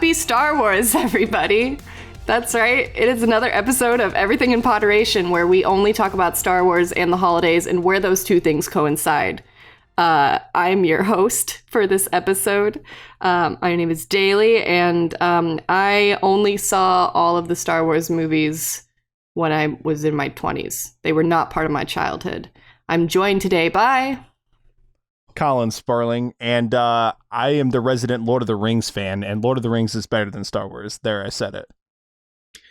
Happy Star Wars, everybody. That's right. It is another episode of Everything in Poderation, where we only talk about Star Wars and the holidays and where those two things coincide. I'm your host for this episode. My name is Daly, and I only saw all of the Star Wars movies when I was in my 20s. They were not part of my childhood. I'm joined today by... Colin Sparling, and I am the resident Lord of the Rings fan, and Lord of the Rings is better than Star Wars. There, I said it.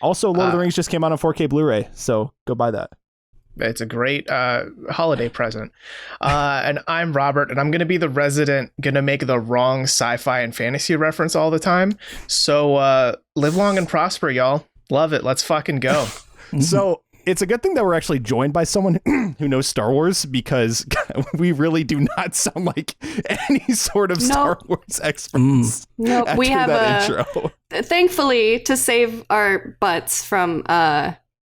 Also, Lord of the Rings just came out on 4K Blu-ray, so go buy that. It's a great holiday present. And I'm Robert, and I'm going to be the resident, going to make the wrong sci-fi and fantasy reference all the time. So live long and prosper, y'all. Love it. Let's fucking go. So it's a good thing that we're actually joined by someone who knows Star Wars, because we really do not sound like any sort of Star Wars experts. No, we have intro. Thankfully, to save our butts from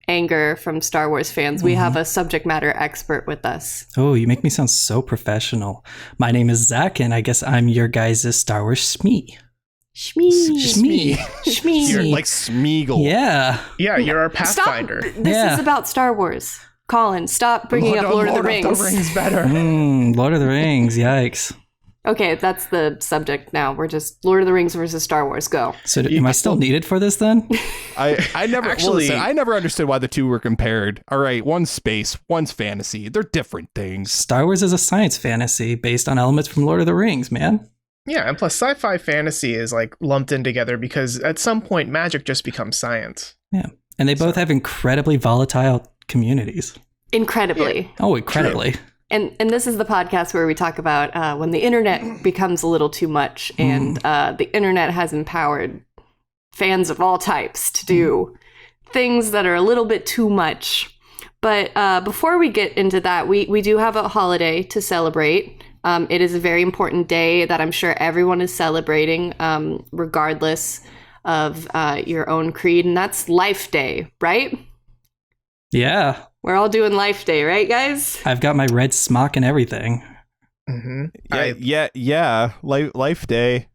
anger from Star Wars fans, we have a subject matter expert with us. Oh, you make me sound so professional. My name is Zach, and I guess I'm your guys' Star Wars Shmee. Shmee. You're like Smeagol. Yeah. Yeah, you're our Pathfinder. Stop. This is about Star Wars. Colin, stop bringing up Lord of the Rings. Lord of the Rings better. Lord of the Rings, yikes. Okay, that's the subject now. We're just Lord of the Rings versus Star Wars. Go. So am I still needed for this then? I never actually. I never understood why the two were compared. All right, one's space, one's fantasy. They're different things. Star Wars is a science fantasy based on elements from Lord of the Rings, man. Yeah, and plus sci-fi fantasy is like lumped in together because at some point magic just becomes science. Yeah, and they both have incredibly volatile communities. Incredibly. Yeah. Oh, incredibly. True. And this is the podcast where we talk about when the internet becomes a little too much, and the internet has empowered fans of all types to do things that are a little bit too much. But before we get into that, we do have a holiday to celebrate. It is a very important day that I'm sure everyone is celebrating, regardless of your own creed, and that's Life Day, right? Yeah. We're all doing Life Day, right, guys? I've got my red smock and everything. Mm-hmm. Yeah. Life Day.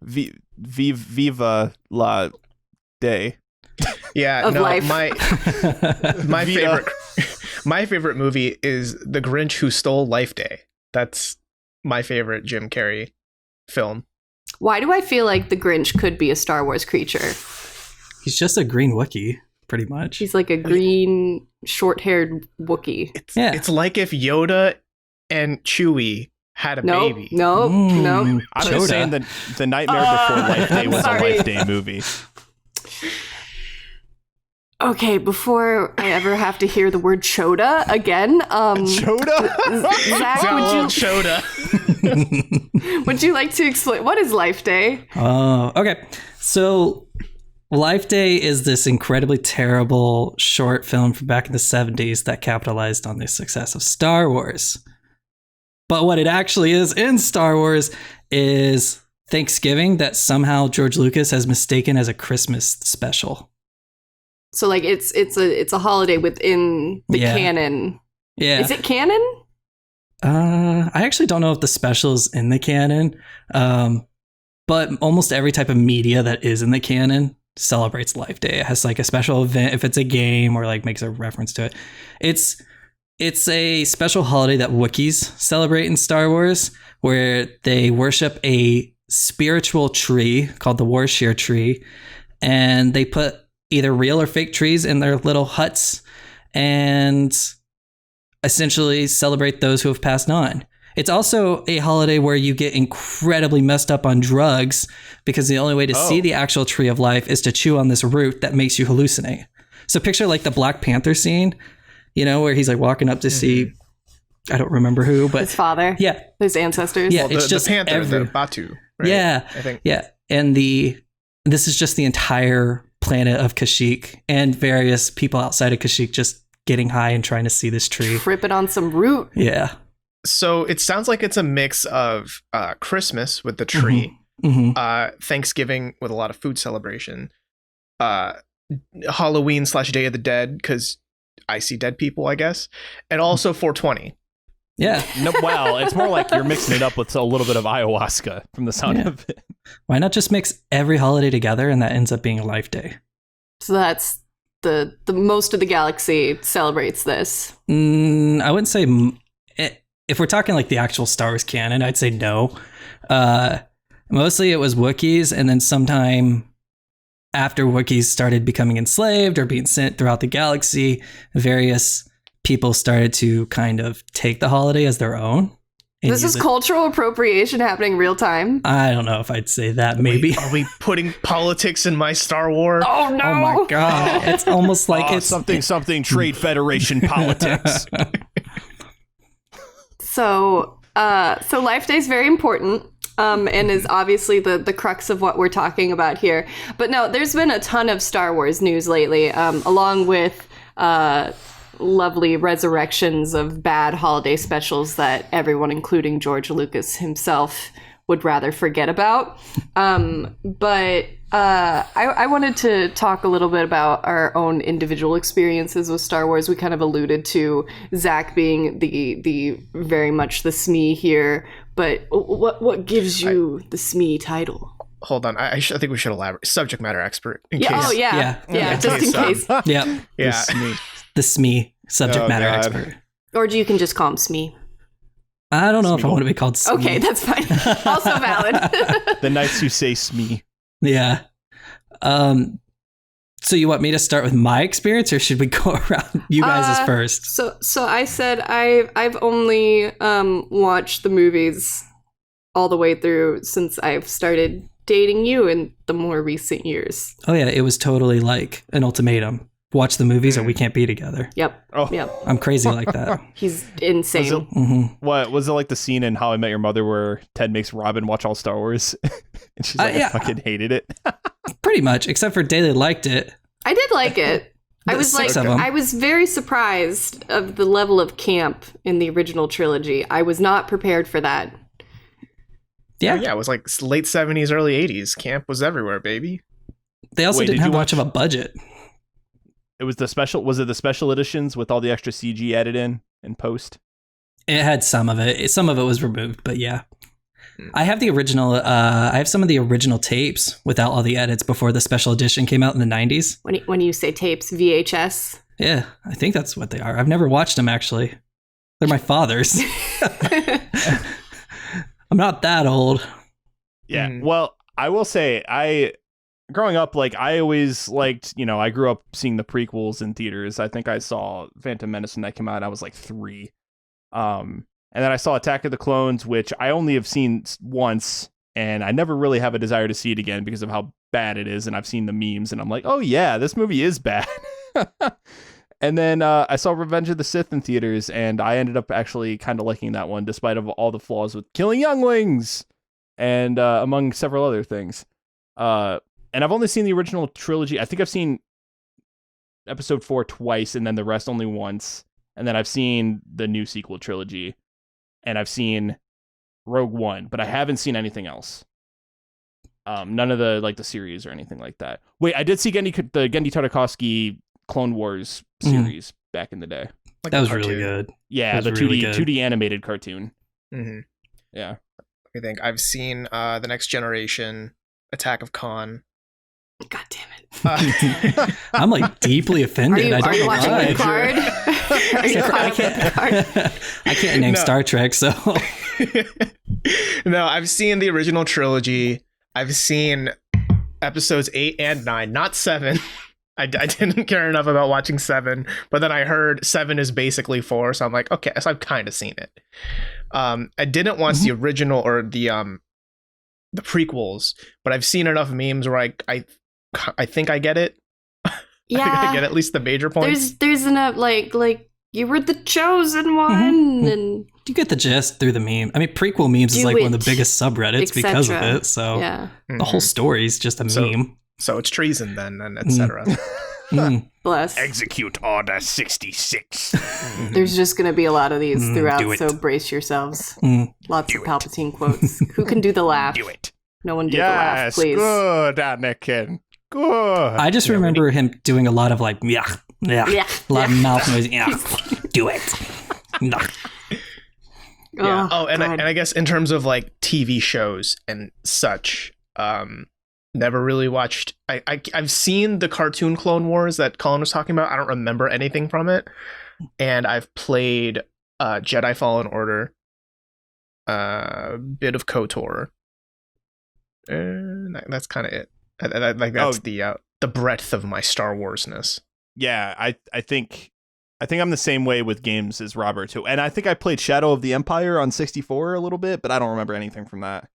Viva la day. Yeah. Of life. My favorite movie is The Grinch Who Stole Life Day. That's my favorite Jim Carrey film. Why do I feel like the Grinch could be a Star Wars creature? He's just a green Wookiee, pretty much. He's like a green, short-haired Wookiee. It's like if Yoda and Chewie had a baby. No. I'm just saying that the Nightmare Before Life Day was a Life Day movie. Okay, before I ever have to hear the word Choda again, Choda? Zach, Choda. would you like to explain what is Life Day? Okay. So Life Day is this incredibly terrible short film from back in the 70s that capitalized on the success of Star Wars. But what it actually is in Star Wars is Thanksgiving that somehow George Lucas has mistaken as a Christmas special. So like it's a holiday within the canon. Yeah. Is it canon? I actually don't know if the special is in the canon. But almost every type of media that is in the canon celebrates Life Day. It has like a special event if it's a game or like makes a reference to it. It's a special holiday that Wookiees celebrate in Star Wars, where they worship a spiritual tree called the Warshir tree, and they put either real or fake trees in their little huts and essentially celebrate those who have passed on. It's also a holiday where you get incredibly messed up on drugs because the only way to see the actual tree of life is to chew on this root that makes you hallucinate. So picture like the Black Panther scene, you know, where he's like walking up to see, I don't remember who, but his father. Yeah. His ancestors. Yeah. Well, it's just the Panther, the Batu. Right? Yeah. I think. Yeah. And this is just the entire planet of Kashyyyk and various people outside of Kashyyyk just getting high and trying to see this tree. Tripping on some root. Yeah. So it sounds like it's a mix of Christmas with the tree, Thanksgiving with a lot of food celebration, Halloween / Day of the Dead because I see dead people, I guess, and also 420. Yeah. No, well, it's more like you're mixing it up with a little bit of ayahuasca from the sound of it. Why not just mix every holiday together and that ends up being a life day? So that's the most of the galaxy celebrates this. I wouldn't say if we're talking like the actual Star Wars canon, I'd say no. Mostly it was Wookiees, and then sometime after Wookiees started becoming enslaved or being sent throughout the galaxy, various people started to kind of take the holiday as their own. This is cultural appropriation happening real time. I don't know if I'd say that. Maybe. Are we putting politics in my Star Wars? Oh no! Oh my god! It's almost like it's something Trade Federation politics. So Life Day is very important. And is obviously the crux of what we're talking about here. But no, there's been a ton of Star Wars news lately, along with lovely resurrections of bad holiday specials that everyone, including George Lucas himself, would rather forget about. But I wanted to talk a little bit about our own individual experiences with Star Wars. We kind of alluded to Zach being the very much the SME here. But what gives you the SME title? Hold on, I think we should elaborate. Subject matter expert. Yeah, just in case. Yeah. The SME, subject matter expert. Or you can just call him SME. I don't know if I want to be called SME. Okay, that's fine. Also valid. The nights who say SME. Yeah. So you want me to start with my experience, or should we go around you guys first? So I said I've only watched the movies all the way through since I've started dating you in the more recent years. Oh yeah, it was totally like an ultimatum. Watch the movies or we can't be together. Yep. Oh. Yep. I'm crazy like that. He's insane. What was it like the scene in How I Met Your Mother where Ted makes Robin watch all Star Wars? And she's like, I fucking hated it. Pretty much, except for Daly liked it. I did like it. I was very surprised of the level of camp in the original trilogy. I was not prepared for that. Yeah. Yeah, it was like late 70s, early 80s. Camp was everywhere, baby. They also didn't have much of a budget. It was the special editions with all the extra CG added in post? It had some of it. Some of it was removed, but yeah. I have the original. I have some of the original tapes without all the edits before the special edition came out in the 90s. When you say tapes, VHS? Yeah, I think that's what they are. I've never watched them, actually. They're my father's. I'm not that old. Yeah, well, I will say, growing up, like, I always liked, I grew up seeing the prequels in theaters. I think I saw Phantom Menace when that came out. I was like 3. And then I saw Attack of the Clones, which I only have seen once, and I never really have a desire to see it again because of how bad it is. And I've seen the memes, and I'm like, oh yeah, this movie is bad. And then I saw Revenge of the Sith in theaters, and I ended up actually kind of liking that one, despite of all the flaws with killing younglings, and among several other things. And I've only seen the original trilogy. I think I've seen Episode 4 twice, and then the rest only once. And then I've seen the new sequel trilogy. And I've seen Rogue One, but I haven't seen anything else. None of the series or anything like that. Wait, I did see the Genndy Tartakovsky Clone Wars series back in the day. Like that was really good. Yeah, the really 2D animated cartoon. Mm-hmm. Yeah. I think I've seen The Next Generation, Attack of Khan. God damn it. I'm like deeply offended. Are you watching Picard? Are you watching Picard? I can't name Star Trek, so. No, I've seen the original trilogy. I've seen episodes 8 and 9, not 7. I didn't care enough about watching 7, but then I heard 7 is basically 4, so I'm like, okay, so I've kind of seen it. I didn't watch the original or the prequels, but I've seen enough memes where I think I get it. Yeah, I think I get at least the major points. There's enough like you were the chosen one, and you get the gist through the meme. I mean, prequel memes is like one of the biggest subreddits because of it. So yeah. The whole story is just a meme. So it's treason then, and etc. Bless. Execute Order 66. There's just going to be a lot of these throughout, so brace yourselves. Lots of Palpatine quotes. Who can do the laugh? Do it. No one do the laugh, please. Good, Anakin. Good. I just remember him doing a lot of like, yeah, a lot of mouth noise. Yeah, do it. Yeah. And God. I guess in terms of like TV shows and such, never really watched. I've seen the cartoon Clone Wars that Colin was talking about. I don't remember anything from it, and I've played Jedi Fallen Order, bit of KOTOR, and that's kind of it. Like that's the breadth of my Star Warsness. Yeah, I think I'm the same way with games as Robert too. And I think I played Shadow of the Empire on 64 a little bit, but I don't remember anything from that.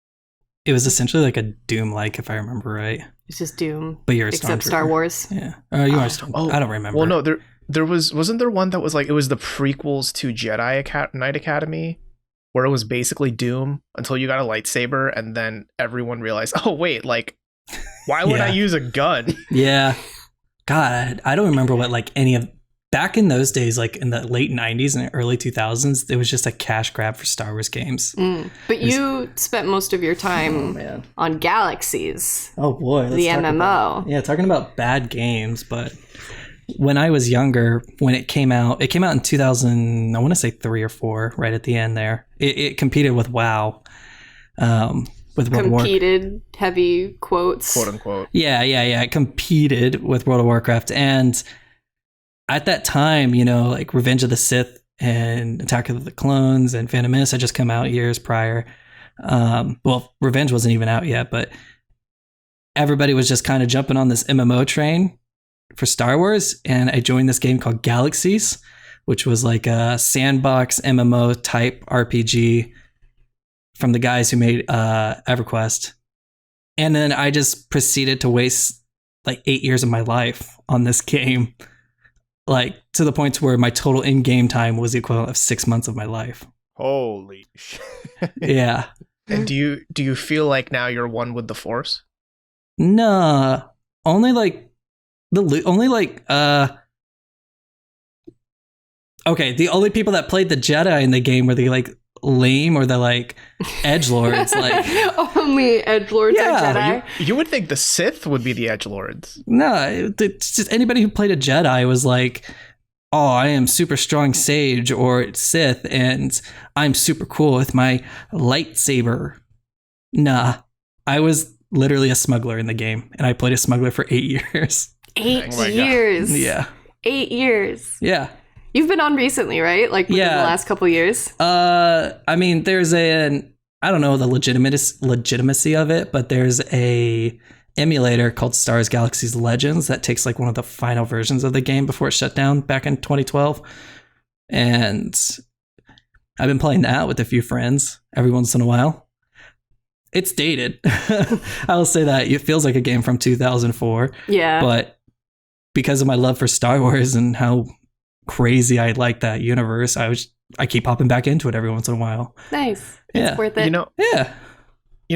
It was essentially like a Doom-like, if I remember right. It's just Doom. But you're a except Stormtrooper. Star Wars. Yeah. You are Stormtrooper. I don't remember. Well, no, there wasn't there one that was like, it was the prequels to Jedi Knight Academy, where it was basically Doom until you got a lightsaber, and then everyone realized, oh wait, like, why would I use a gun? Yeah. God, I don't remember what like any of back in those days, like in the late 90s and early 2000s, it was just a cash grab for Star Wars games. But you spent most of your time on Galaxies. Oh boy, the MMO. Talking about bad games. But when I was younger, when it came out in 2000, I want to say 3 or 4, right at the end there. It competed with WoW. With World of Warcraft. Competed, heavy quotes. Quote unquote. Yeah. It competed with World of Warcraft. And at that time, you know, like Revenge of the Sith and Attack of the Clones and Phantom Menace had just come out years prior. Well, Revenge wasn't even out yet, but everybody was just kind of jumping on this MMO train for Star Wars. And I joined this game called Galaxies, which was like a sandbox MMO type RPG from the guys who made EverQuest. And then I just proceeded to waste like 8 years of my life on this game, like to the point where my total in-game time was the equivalent of 6 months of my life. Holy shit. Yeah. And do you feel like now you're one with the Force? Nah, only like okay, the only people that played the Jedi in the game were the like lame or the like edgelords. Like only edgelords are Jedi. You would think the Sith would be the edgelords. No, it's just anybody who played a Jedi was like, oh, I am super strong sage or Sith, and I'm super cool with my lightsaber. Nah, I was literally a smuggler in the game, and I played a smuggler for 8 years. 8 years. Yeah. 8 years. Yeah. You've been on recently, right? Like within the last couple of years? I mean, there's I don't know the legitimacy of it, but there's a emulator called Star Wars Galaxies Legends that takes like one of the final versions of the game before it shut down back in 2012. And I've been playing that with a few friends every once in a while. It's dated. I'll say that. It feels like a game from 2004. Yeah. But because of my love for Star Wars and how crazy I like that universe, I keep popping back into it every once in a while. Nice. Yeah. It's worth it.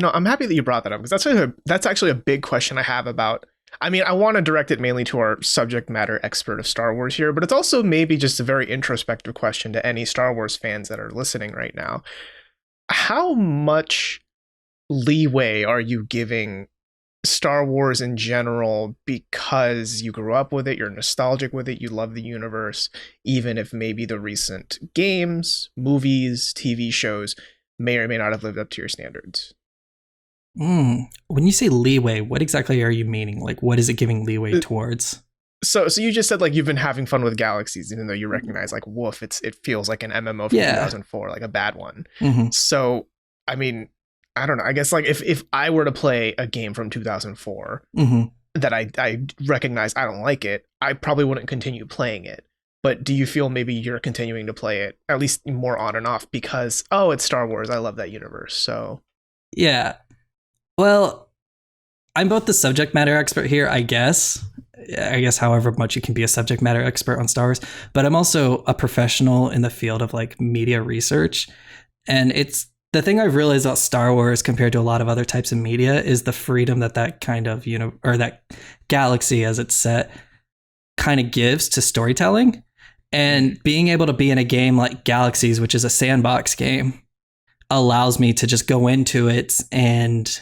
I'm happy that you brought that up, because that's actually a big question I have about. I mean, I want to direct it mainly to our subject matter expert of Star Wars here, but it's also maybe just a very introspective question to any Star Wars fans that are listening right now. How much leeway are you giving Star Wars in general because you grew up with it, you're nostalgic with it, you love the universe, even if maybe the recent games, movies, TV shows may or may not have lived up to your standards? When you say leeway, what exactly are you meaning? Like, what is it giving leeway towards? So you just said like you've been having fun with Galaxies, even though you recognize like woof, it feels like an MMO from 2004, like a bad one. Mm-hmm. So I mean, I don't know. I guess like if I were to play a game from 2004 that I recognize I don't like it, I probably wouldn't continue playing it. But do you feel maybe you're continuing to play it, at least more on and off, because, oh, it's Star Wars, I love that universe, so... Yeah. Well, I'm both the subject matter expert here, I guess. However much you can be a subject matter expert on Star Wars. But I'm also a professional in the field of like media research. And it's the thing I've realized about Star Wars compared to a lot of other types of media is the freedom that kind of, or that galaxy as it's set kind of gives to storytelling. And being able to be in a game like Galaxies, which is a sandbox game, allows me to just go into it and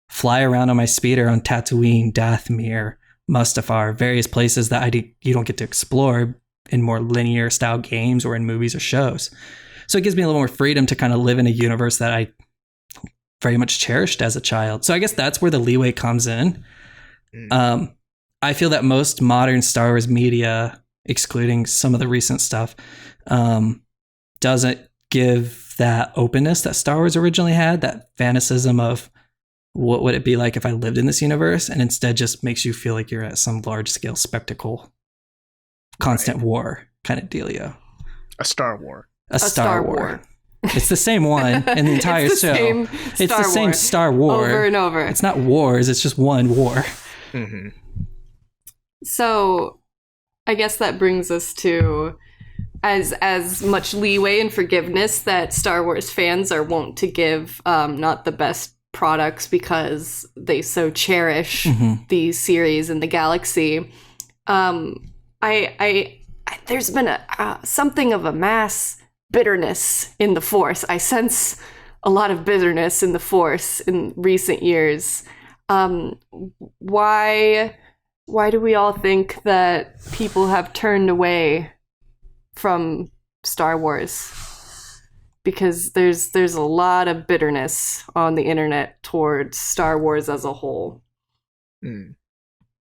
fly around on my speeder on Tatooine, Dathomir, Mustafar, various places that you don't get to explore in more linear style games or in movies or shows. So it gives me a little more freedom to kind of live in a universe that I very much cherished as a child. So I guess that's where the leeway comes in. I feel that most modern Star Wars media, excluding some of the recent stuff, doesn't give that openness that Star Wars originally had, that fantasism of what would it be like if I lived in this universe, and instead just makes you feel like you're at some large scale spectacle, constant war kind of dealio. A Star War. A Star War. It's the same one in the entire it's the show. It's the same Star War. Over and over. It's not wars, it's just one war. Mm-hmm. So I guess that brings us to as much leeway and forgiveness that Star Wars fans are wont to give not the best products because they so cherish the series and the galaxy. There's been something of a mass bitterness in the Force. I sense a lot of bitterness in the Force in recent years. Why do we all think that people have turned away from Star Wars? Because there's a lot of bitterness on the internet towards Star Wars as a whole.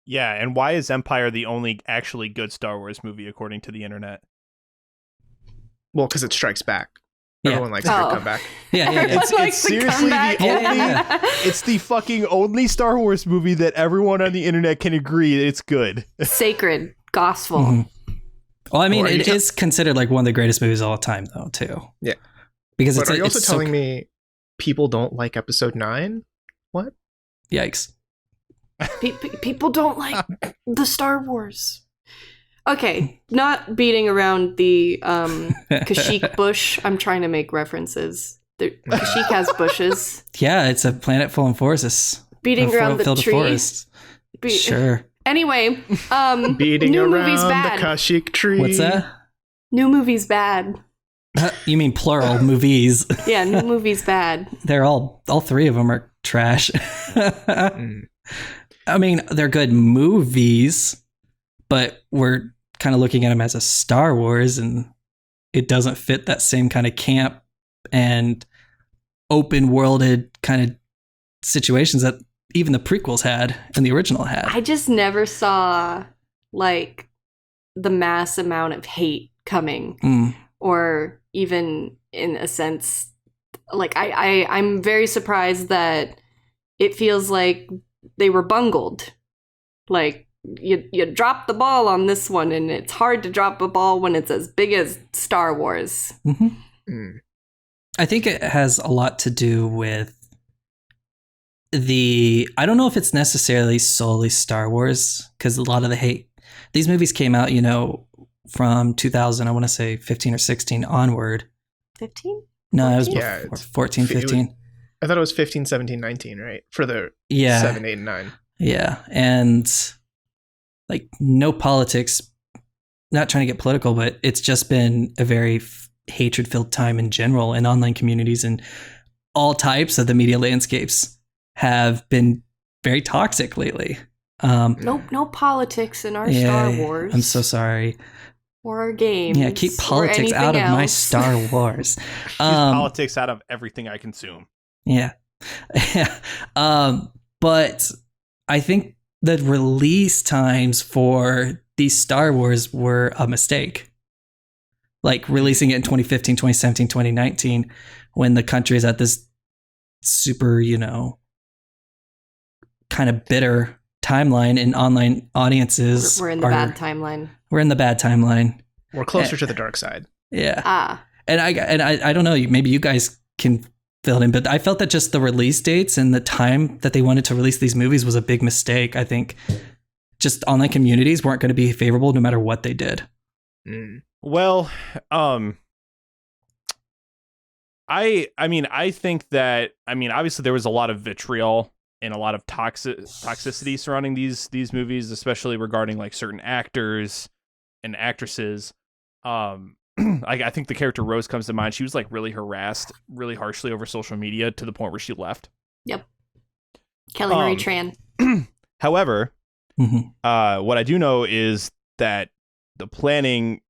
Yeah, and why is Empire the only actually good Star Wars movie according to the internet? Well, because it strikes back. Yeah. Everyone likes a good comeback. Yeah. It's seriously the only. It's the fucking only Star Wars movie that everyone on the internet can agree it's good. Sacred gospel. Well, I mean, it is considered like one of the greatest movies of all time, though, too. Yeah. Because are you also telling me people don't like Episode 9? What? Yikes. People don't like the Star Wars. Okay, not beating around the Kashyyyk bush. I'm trying to make references. Kashyyyk has bushes. Yeah, it's a planet full of forests. Beating around the tree. Forests. Sure. Anyway, beating new around movie's bad. the Kashyyyk tree. What's that? New movie's bad. You mean plural movies? Yeah, new movie's bad. They're all three of them are trash. I mean, they're good movies, but we're kind of looking at them as a Star Wars, and it doesn't fit that same kind of camp and open-worlded kind of situations that even the prequels had and the original had. I just never saw like the mass amount of hate coming, or even in a sense, like I'm very surprised that it feels like they were bungled. Like you dropped the ball on this one, and it's hard to drop a ball when it's as big as Star Wars. I think it has a lot to do with I don't know if it's necessarily solely Star Wars, because a lot of the hate, these movies came out, from 2000, I want to say 15 or 16 onward. 15? No, 14? it was 14, 15. I thought it was 15, 17, 19, right? For the 7, 8, and 9. Yeah. And like no politics, not trying to get political, but it's just been a very hatred-filled time in general, and online communities and all types of the media landscapes have been very toxic lately. No politics in our Star Wars. I'm so sorry. Or our games. Yeah, keep politics out of my Star Wars. Keep politics out of everything I consume. Yeah. But I think the release times for these Star Wars were a mistake. Like releasing it in 2015, 2017, 2019, when the country is at this super, kind of bitter timeline, and online audiences we're in the bad timeline. We're in the bad timeline. We're closer to the dark side. Yeah. And I don't know, maybe you guys can fill it in, but I felt that just the release dates and the time that they wanted to release these movies was a big mistake. I think just online communities weren't going to be favorable no matter what they did. Well, I think that, obviously there was a lot of vitriol and a lot of toxicity surrounding these movies, especially regarding like certain actors and actresses. I think the character Rose comes to mind. She was like really harassed really harshly over social media to the point where she left. Yep. Kelly Marie Tran. However, what I do know is that the planning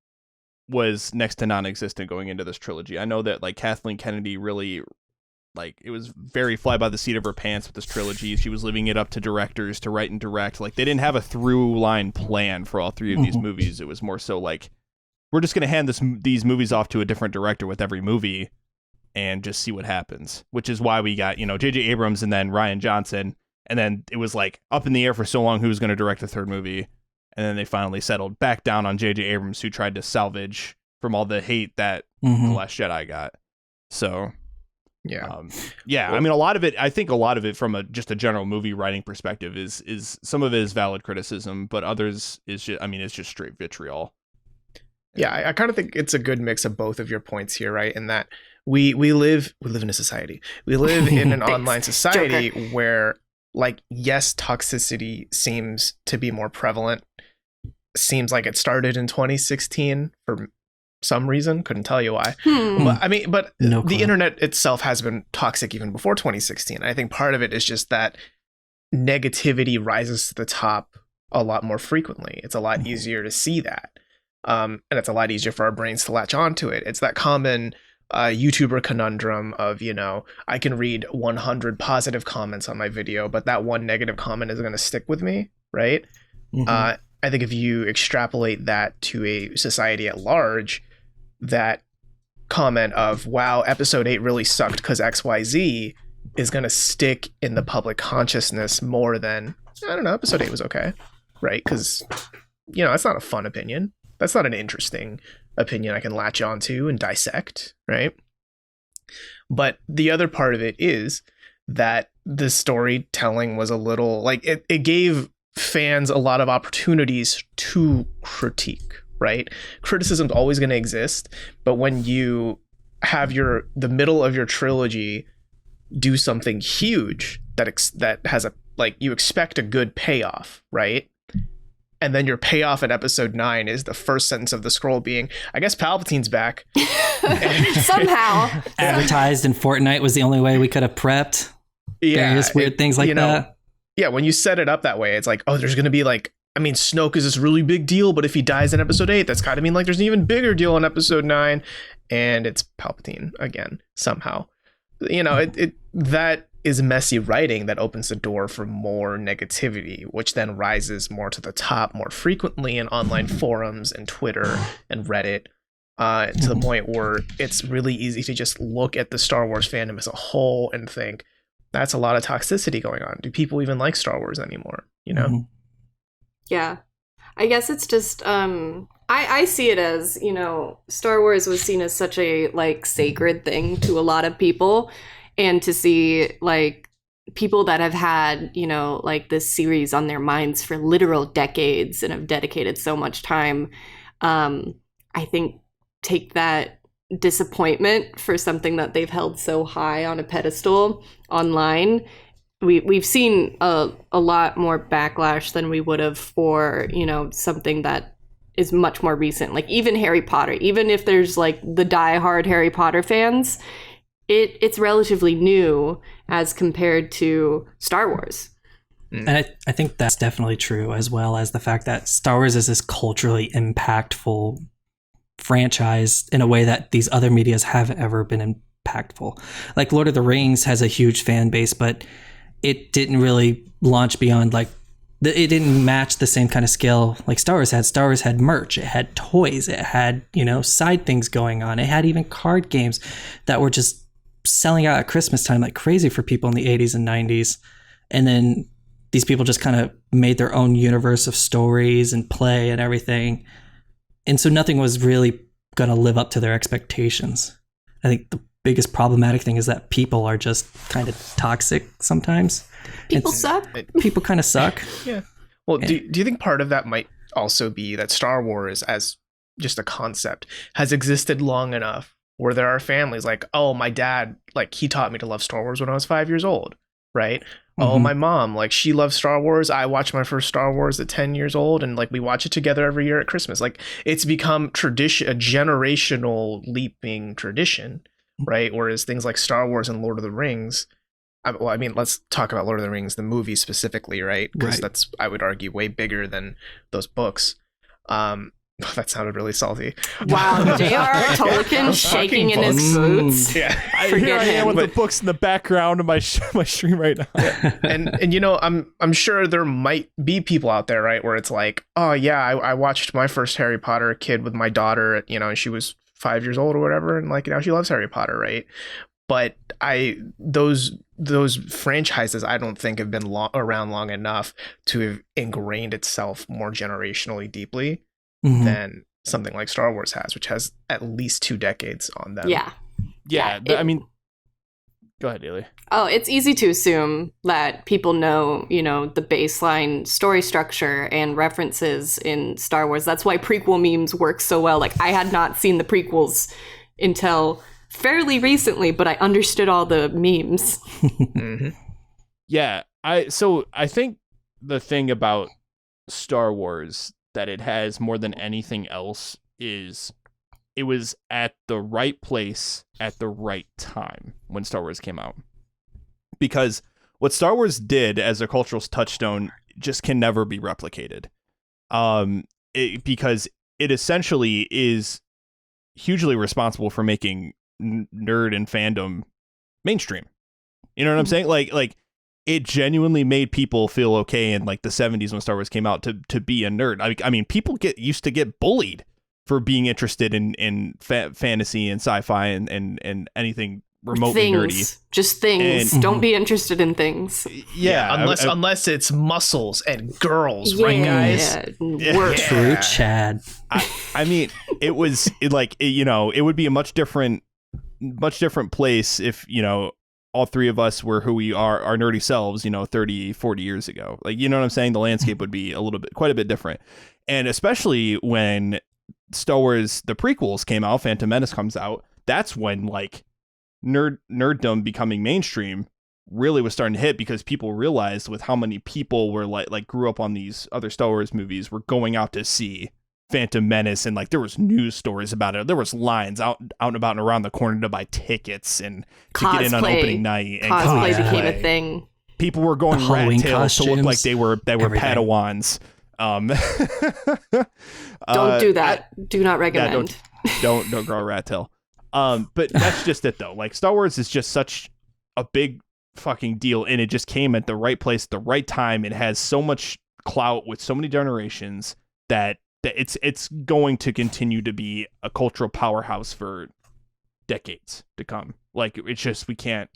was next to non-existent going into this trilogy. I know that like Kathleen Kennedy really, like, it was very fly by the seat of her pants with this trilogy. She was leaving it up to directors to write and direct. Like, they didn't have a through line plan for all three of these movies. It was more so like, we're just going to hand these movies off to a different director with every movie and just see what happens, which is why we got, J.J. Abrams and then Rian Johnson. And then it was like up in the air for so long who was going to direct the third movie. And then they finally settled back down on J.J. Abrams, who tried to salvage from all the hate that The Last Jedi got. So, yeah. I mean, a lot of it, I think a lot of it from just a general movie writing perspective is some of it is valid criticism, but others is just, it's just straight vitriol. Yeah, I kind of think it's a good mix of both of your points here, right? In that we live in a society. We live in an online society where, like, yes, toxicity seems to be more prevalent. Seems like it started in 2016 for some reason. Couldn't tell you why. But the internet itself has been toxic even before 2016. I think part of it is just that negativity rises to the top a lot more frequently. It's a lot easier to see that. And it's a lot easier for our brains to latch onto it. It's that common YouTuber conundrum of, I can read 100 positive comments on my video, but that one negative comment is going to stick with me, right? I think if you extrapolate that to a society at large, that comment of, wow, episode 8 really sucked because XYZ is going to stick in the public consciousness more than, I don't know, episode 8 was okay, right? Because, that's not a fun opinion. That's not an interesting opinion I can latch onto and dissect, right? But the other part of it is that the storytelling was a little, like, it gave fans a lot of opportunities to critique, right? Criticism's always going to exist, but when you have the middle of your trilogy do something huge that has you expect a good payoff, right? And then your payoff in episode 9 is the first sentence of the scroll being, I guess Palpatine's back. Somehow. Advertised in Fortnite was the only way we could have prepped. Various weird things like that. Yeah, when you set it up that way, it's like, oh, there's going to be Snoke is this really big deal, but if he dies in episode 8, that's got to mean like there's an even bigger deal in episode 9. And it's Palpatine again, somehow. That is messy writing that opens the door for more negativity, which then rises more to the top more frequently in online forums and Twitter and Reddit, to the point where it's really easy to just look at the Star Wars fandom as a whole and think, that's a lot of toxicity going on. Do people even like Star Wars anymore? Yeah. I guess it's just, I see it as, Star Wars was seen as such a, sacred thing to a lot of people. And to see, people that have had, this series on their minds for literal decades and have dedicated so much time, I think take that disappointment for something that they've held so high on a pedestal online. We've seen a lot more backlash than we would have for, something that is much more recent. Like even Harry Potter, even if there's the diehard Harry Potter fans, it's relatively new as compared to Star Wars. And I think that's definitely true, as well as the fact that Star Wars is this culturally impactful franchise in a way that these other medias haven't ever been impactful. Like Lord of the Rings has a huge fan base, but it didn't really launch beyond it didn't match the same kind of scale like Star Wars had. Star Wars had merch, it had toys, it had, side things going on. It had even card games that were just selling out at Christmas time like crazy for people in the 80s and 90s. And then these people just kind of made their own universe of stories and play and everything. And so nothing was really going to live up to their expectations. I think the biggest problematic thing is that people are just kind of toxic sometimes. People suck. People kind of suck. Yeah. Well, do you think part of that might also be that Star Wars as just a concept has existed long enough where there are families like, oh, my dad, he taught me to love Star Wars when I was 5 years old, right? Oh, my mom, she loves Star Wars. I watched my first Star Wars at 10 years old, and we watch it together every year at Christmas. It's become tradition, a generational leaping tradition, right? Whereas things like Star Wars and Lord of the Rings, let's talk about Lord of the Rings, the movie specifically, right? Because that's, I would argue, way bigger than those books. That sounded really salty. Wow, J.R. Tolkien shaking in his boots. Yeah. Here I am with the books in the background of my stream right now. And you know, I'm sure there might be people out there, right, where it's like, oh yeah, I watched my first Harry Potter kid with my daughter, you know, and she was 5 years old or whatever, and like now she loves Harry Potter, right? But those franchises I don't think have been around long enough to have ingrained itself more generationally deeply than something like Star Wars has, which has at least 2 decades on them. Yeah. I mean, go ahead, Ailey. Oh, it's easy to assume that people know, you know, the baseline story structure and references in Star Wars. That's why prequel memes work so well. Like, I had not seen the prequels until fairly recently, but I understood all the memes. Yeah, I think the thing about Star Wars that it has more than anything else is it was at the right place at the right time when Star Wars came out. Because what Star Wars did as a cultural touchstone just can never be replicated. Because it essentially is hugely responsible for making nerd and fandom mainstream. You know what I'm saying? Like it genuinely made people feel okay in like the 70s when Star Wars came out to be a nerd. I mean, people used to get bullied for being interested in fantasy and sci-fi and anything remotely nerdy. Just things. Don't be interested in things. Yeah, unless it's muscles and girls, right, guys? Yeah. True, Chad. I mean, it would be a much different place if, you know, all three of us were who we are, our nerdy selves, you know, 30, 40 years ago. Like, you know what I'm saying? The landscape would be quite a bit different. And especially when Star Wars, the prequels came out, Phantom Menace comes out, that's when like nerddom becoming mainstream really was starting to hit, because people realized with how many people were like grew up on these other Star Wars movies were going out to see Phantom Menace, and like there was news stories about it. There was lines out and about and around the corner to buy tickets and to get in on opening night. And cosplay became a thing. People were going rat tails to look like they were Padawans. Don't do that. Do not recommend. Yeah, don't grow a rat tail. But that's just it though. Like Star Wars is just such a big fucking deal, and it just came at the right place at the right time. It has so much clout with so many generations that it's going to continue to be a cultural powerhouse for decades to come. Like it's just we can't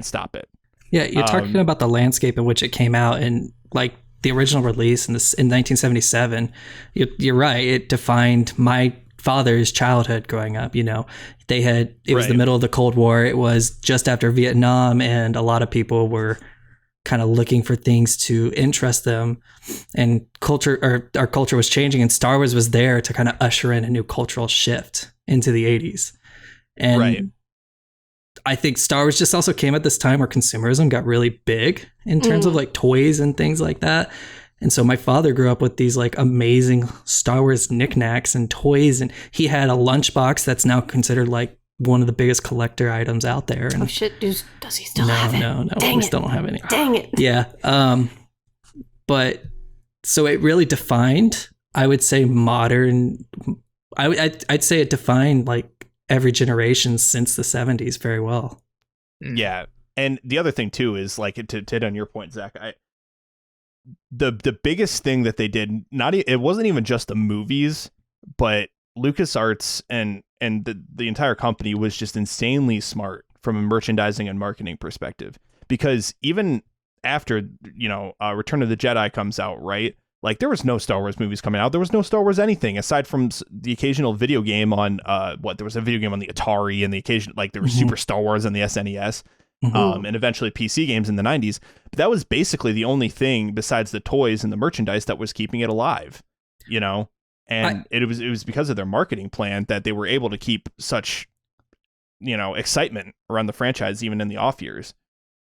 stop it. Yeah, you're talking about the landscape in which it came out, and like the original release in 1977. You're right. It defined my father's childhood growing up. You know, it was the middle of the Cold War. It was just after Vietnam, and a lot of people were kind of looking for things to interest them, and our culture was changing, and Star Wars was there to kind of usher in a new cultural shift into the 80s. And I think Star Wars just also came at this time where consumerism got really big in terms of like toys and things like that. And so my father grew up with these like amazing Star Wars knickknacks and toys, and he had a lunchbox that's now considered like one of the biggest collector items out there. And oh shit, does he still have it? No, we still don't have any. Dang it. Yeah. But so it really defined, I would say, modern. I'd say it defined like every generation since the 70s very well. Yeah. And the other thing too is like to hit on your point, Zach, the biggest thing that they did, it wasn't even just the movies, but LucasArts and the entire company was just insanely smart from a merchandising and marketing perspective. Because even after, you know, Return of the Jedi comes out, right? Like there was no Star Wars movies coming out. There was no Star Wars anything aside from the occasional video game on there was a video game on the Atari, and the occasion like there was Super Star Wars on the SNES. And eventually PC games in the 90s. But that was basically the only thing besides the toys and the merchandise that was keeping it alive, you know? And it was because of their marketing plan that they were able to keep such, you know, excitement around the franchise, even in the off years.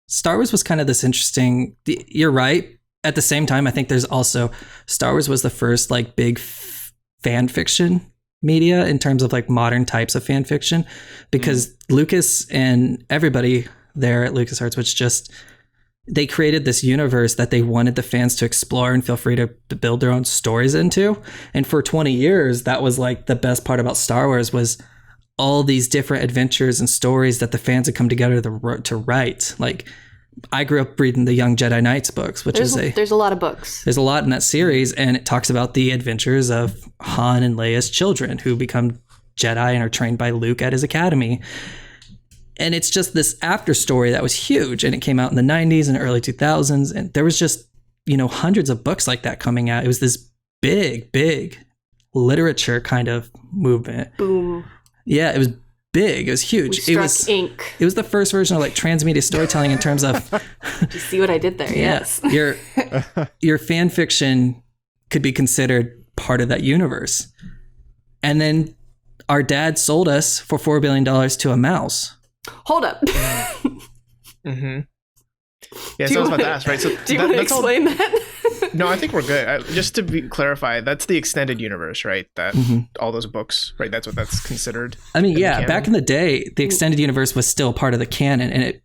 Star Wars was kind of this interesting, you're right. At the same time, I think there's also, Star Wars was the first like big fan fiction media in terms of like modern types of fan fiction, because Lucas and everybody there at LucasArts was just they created this universe that they wanted the fans to explore and feel free to build their own stories into. And for 20 years, that was like the best part about Star Wars was all these different adventures and stories that the fans had come together to write. Like, I grew up reading the Young Jedi Knights books, which there's a lot of books. There's a lot in that series, and it talks about the adventures of Han and Leia's children who become Jedi and are trained by Luke at his academy. And it's just this after story that was huge, and it came out in the 90s and early 2000s, and there was just, hundreds of books like that coming out. It was this big literature kind of movement. Boom. Yeah, it was big. It was huge. It was ink. It was the first version of like transmedia storytelling in terms of. Did you see what I did there? Yes. Your fan fiction could be considered part of that universe, and then our dad sold us for $4 billion to a mouse. Hold up. Mm-hmm. Yeah, so I was about to ask, right? So do you want to explain that? No, I think we're good. Just to clarify, that's the extended universe, right? That all those books, right? That's what that's considered. I mean, yeah, back in the day, the extended universe was still part of the canon, and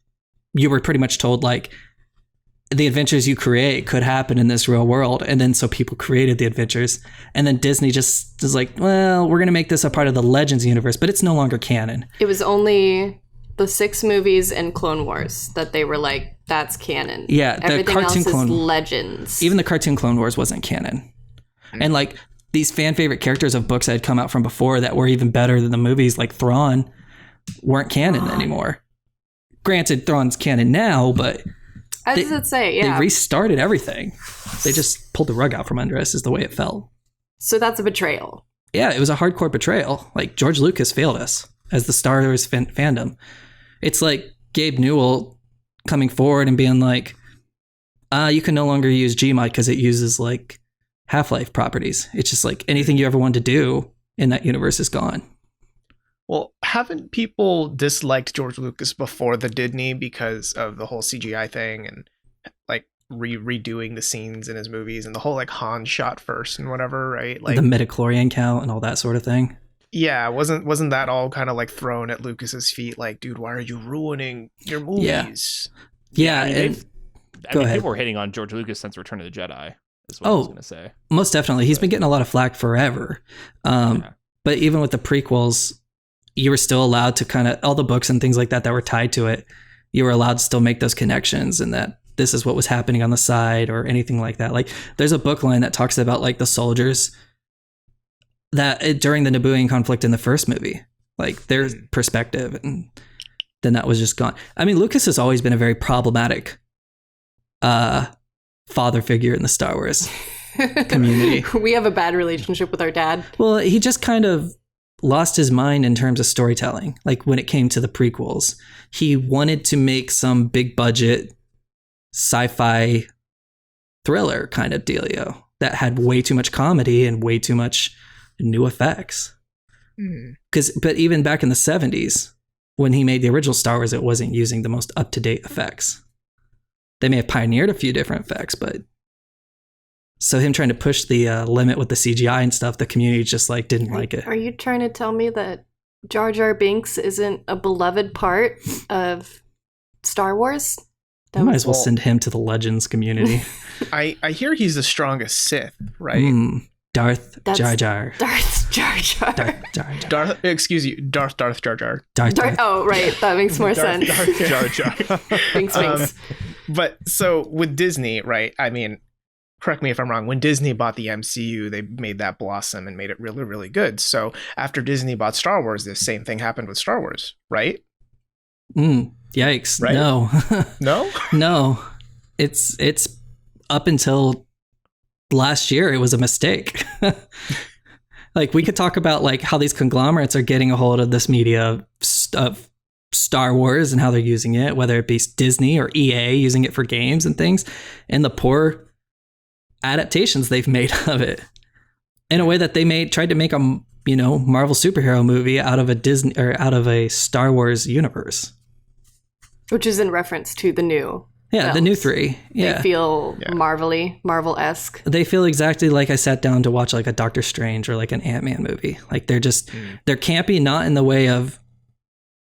you were pretty much told like the adventures you create could happen in this real world, and then so people created the adventures, and then Disney just was like, well, we're gonna make this a part of the Legends universe, but it's no longer canon. It was only the 6 movies and Clone Wars that they were like, that's canon. Yeah, the everything cartoon else is Clone Legends. Even the cartoon Clone Wars wasn't canon. And like these fan favorite characters of books that had come out from before that were even better than the movies, like Thrawn, weren't canon anymore. Granted, Thrawn's canon now, but as it say, yeah, they restarted everything. They just pulled the rug out from under us, is the way it felt. So that's a betrayal. Yeah, it was a hardcore betrayal. Like George Lucas failed us as the Star Wars fandom. It's like Gabe Newell coming forward and being like, you can no longer use Gmod because it uses like Half-Life properties. It's just like anything you ever wanted to do in that universe is gone. Well, haven't people disliked George Lucas before the Disney because of the whole CGI thing and like redoing the scenes in his movies and the whole like Han shot first and whatever, right? Like the midichlorian count and all that sort of thing. Yeah, wasn't that all kind of like thrown at Lucas's feet? Like, dude, why are you ruining your movies? Yeah, I mean, go ahead. People were hating on George Lucas since Return of the Jedi. Is what I was going to say. Most definitely, he's been getting a lot of flack forever. But even with the prequels, you were still allowed to kind of all the books and things like that were tied to it. You were allowed to still make those connections, and that this is what was happening on the side or anything like that. Like, there's a book line that talks about like the soldiers that during the Nabooian conflict in the first movie, like their perspective, and then that was just gone. I mean, Lucas has always been a very problematic father figure in the Star Wars community. We have a bad relationship with our dad. Well, he just kind of lost his mind in terms of storytelling. Like when it came to the prequels, he wanted to make some big budget sci-fi thriller kind of dealio that had way too much comedy and way too much new effects. But even back in the 70s, when he made the original Star Wars, it wasn't using the most up-to-date effects. They may have pioneered a few different effects, but so him trying to push the limit with the CGI and stuff, the community just like didn't like it. Are you trying to tell me that Jar Jar Binks isn't a beloved part of Star Wars? You might as well send him to the Legends community. I hear he's the strongest Sith, right? Darth Jar Jar. Darth Jar Jar. Darth Jar Jar. Oh, right. That makes more sense. Darth Jar Jar. Binks. But so with Disney, right? I mean, correct me if I'm wrong. When Disney bought the MCU, they made that blossom and made it really, really good. So after Disney bought Star Wars, the same thing happened with Star Wars, right? Yikes. Right? No. No? No. It's up until last year, it was a mistake. Like we could talk about like how these conglomerates are getting a hold of this media of Star Wars and how they're using it, whether it be Disney or EA using it for games and things, and the poor adaptations they've made of it in a way that they tried to make a Marvel superhero movie out of a Disney or out of a Star Wars universe, which is in reference to the new films. The new 3. Yeah, they feel Marvel-esque. They feel exactly like I sat down to watch like a Doctor Strange or like an Ant-Man movie. Like they're just they're campy, not in the way of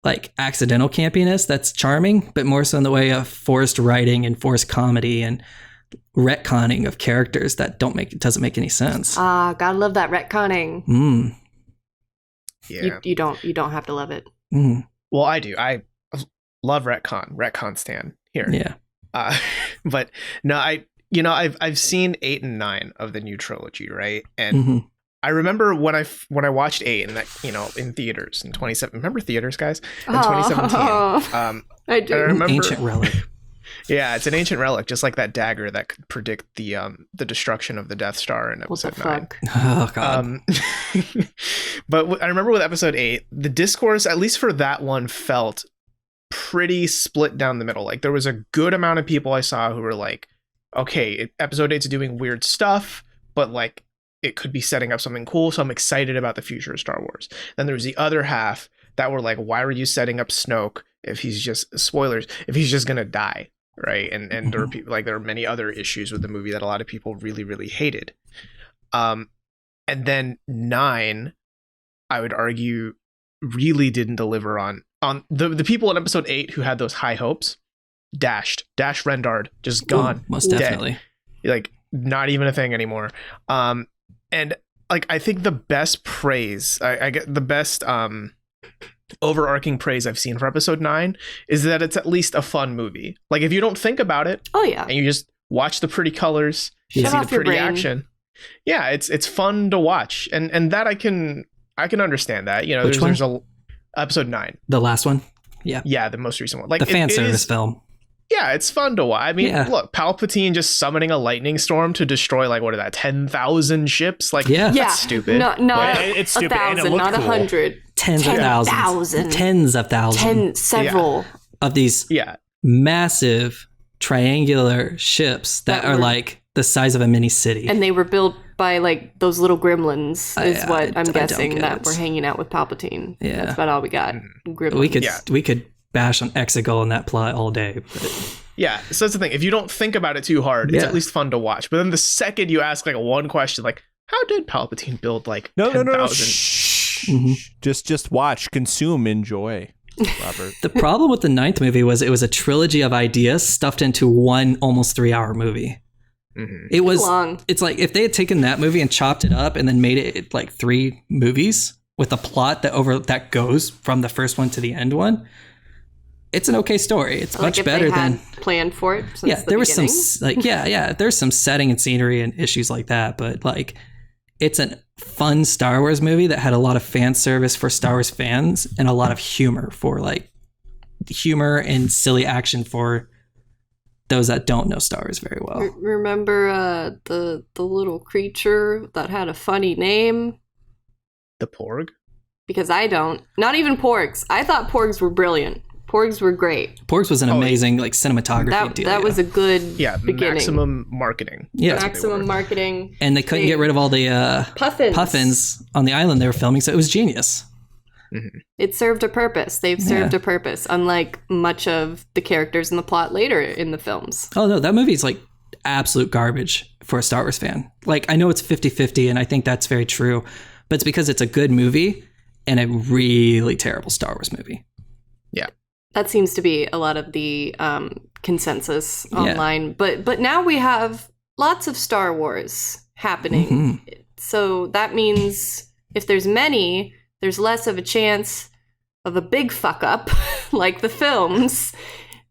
like accidental campiness that's charming, but more so in the way of forced writing and forced comedy and retconning of characters that doesn't make any sense. Gotta love that retconning. Yeah. You don't have to love it. Well, I do. I love retcon stan here. Yeah. But no, I've seen 8 and 9 of the new trilogy, right? And I remember when I watched 8 and that, in theaters in 2017. Remember theaters, guys? In 2017. I do. I remember, ancient relic. Yeah, it's an ancient relic, just like that dagger that could predict the destruction of the Death Star in episode 9. Oh god. But I remember with episode 8, the discourse, at least for that one, felt pretty split down the middle. Like there was a good amount of people I saw who were like, okay, episode 8's doing weird stuff, but like it could be setting up something cool, so I'm excited about the future of Star Wars. Then there was the other half that were like, why were you setting up Snoke if he's just, spoilers, if he's just gonna die, right? And there were people, like there were many other issues with the movie that a lot of people really, really hated. And then 9, I would argue, really didn't deliver on the people in episode 8 who had those high hopes. Dash Rendard, just gone. Ooh, most definitely. Like not even a thing anymore. And like I think the best praise, I get the best overarching praise I've seen for episode 9 is that it's at least a fun movie. Like if you don't think about it, and you just watch the pretty colors, you Shut see the off your pretty brain. action. Yeah, it's fun to watch, and that I can understand that. Which one? There's a episode 9, The last one? Yeah. the most recent one, like The fan it service is, film. Yeah, it's fun to watch. I mean, Yeah. look, Palpatine just summoning a lightning storm to destroy like what are that 10,000 ships? Like that's stupid. Not it's stupid, and it 1,000, looked not cool. 100. Tens of thousands. Tens of thousands. Several. Of these Yeah. massive triangular ships that are were- like the size of a mini city. And they were built by like those little gremlins, is what I I'm don't guessing, get that it. were hanging out with Palpatine. Yeah. That's about all we got. Gremlins. we could bash on Exegol in that plot all day. But Yeah, so that's the thing. If you don't think about it too hard, it's Yeah. at least fun to watch. But then the second you ask like one question, like, how did Palpatine build like No. 10,000? Shh. Mhm. Just watch, consume, enjoy, Robert. the problem with the 9th movie was it was a trilogy of ideas stuffed into one almost 3-hour movie. Mhm. It was long. It's like if they had taken that movie and chopped it up and then made it like 3 movies with a plot that goes from the first one to the end one, it's an okay story. It's Like much if better they had than planned for it since the there was some beginning. there's some setting and scenery and issues like that, but like it's a fun Star Wars movie that had a lot of fan service for Star Wars fans and a lot of humor and silly action for those that don't know Star Wars very well. Remember the little creature that had a funny name? The Porg? Because I don't. Not even porgs. I thought porgs were brilliant. Porgs were great. Porgs was an amazing like cinematography deal. That was a good beginning. Maximum marketing. Yeah. That's what they Maximum were. marketing. And they couldn't get rid of all the puffins on the island they were filming, so it was genius. It served a purpose. They've served a purpose, unlike much of the characters in the plot later in the films. Oh no, that movie's like absolute garbage for a Star Wars fan. Like I know it's 50-50 and I think that's very true, but it's because it's a good movie and a really terrible Star Wars movie. Yeah. That seems to be a lot of the consensus online. But now we have lots of Star Wars happening. So that means if there's many, there's less of a chance of a big fuck up like the films.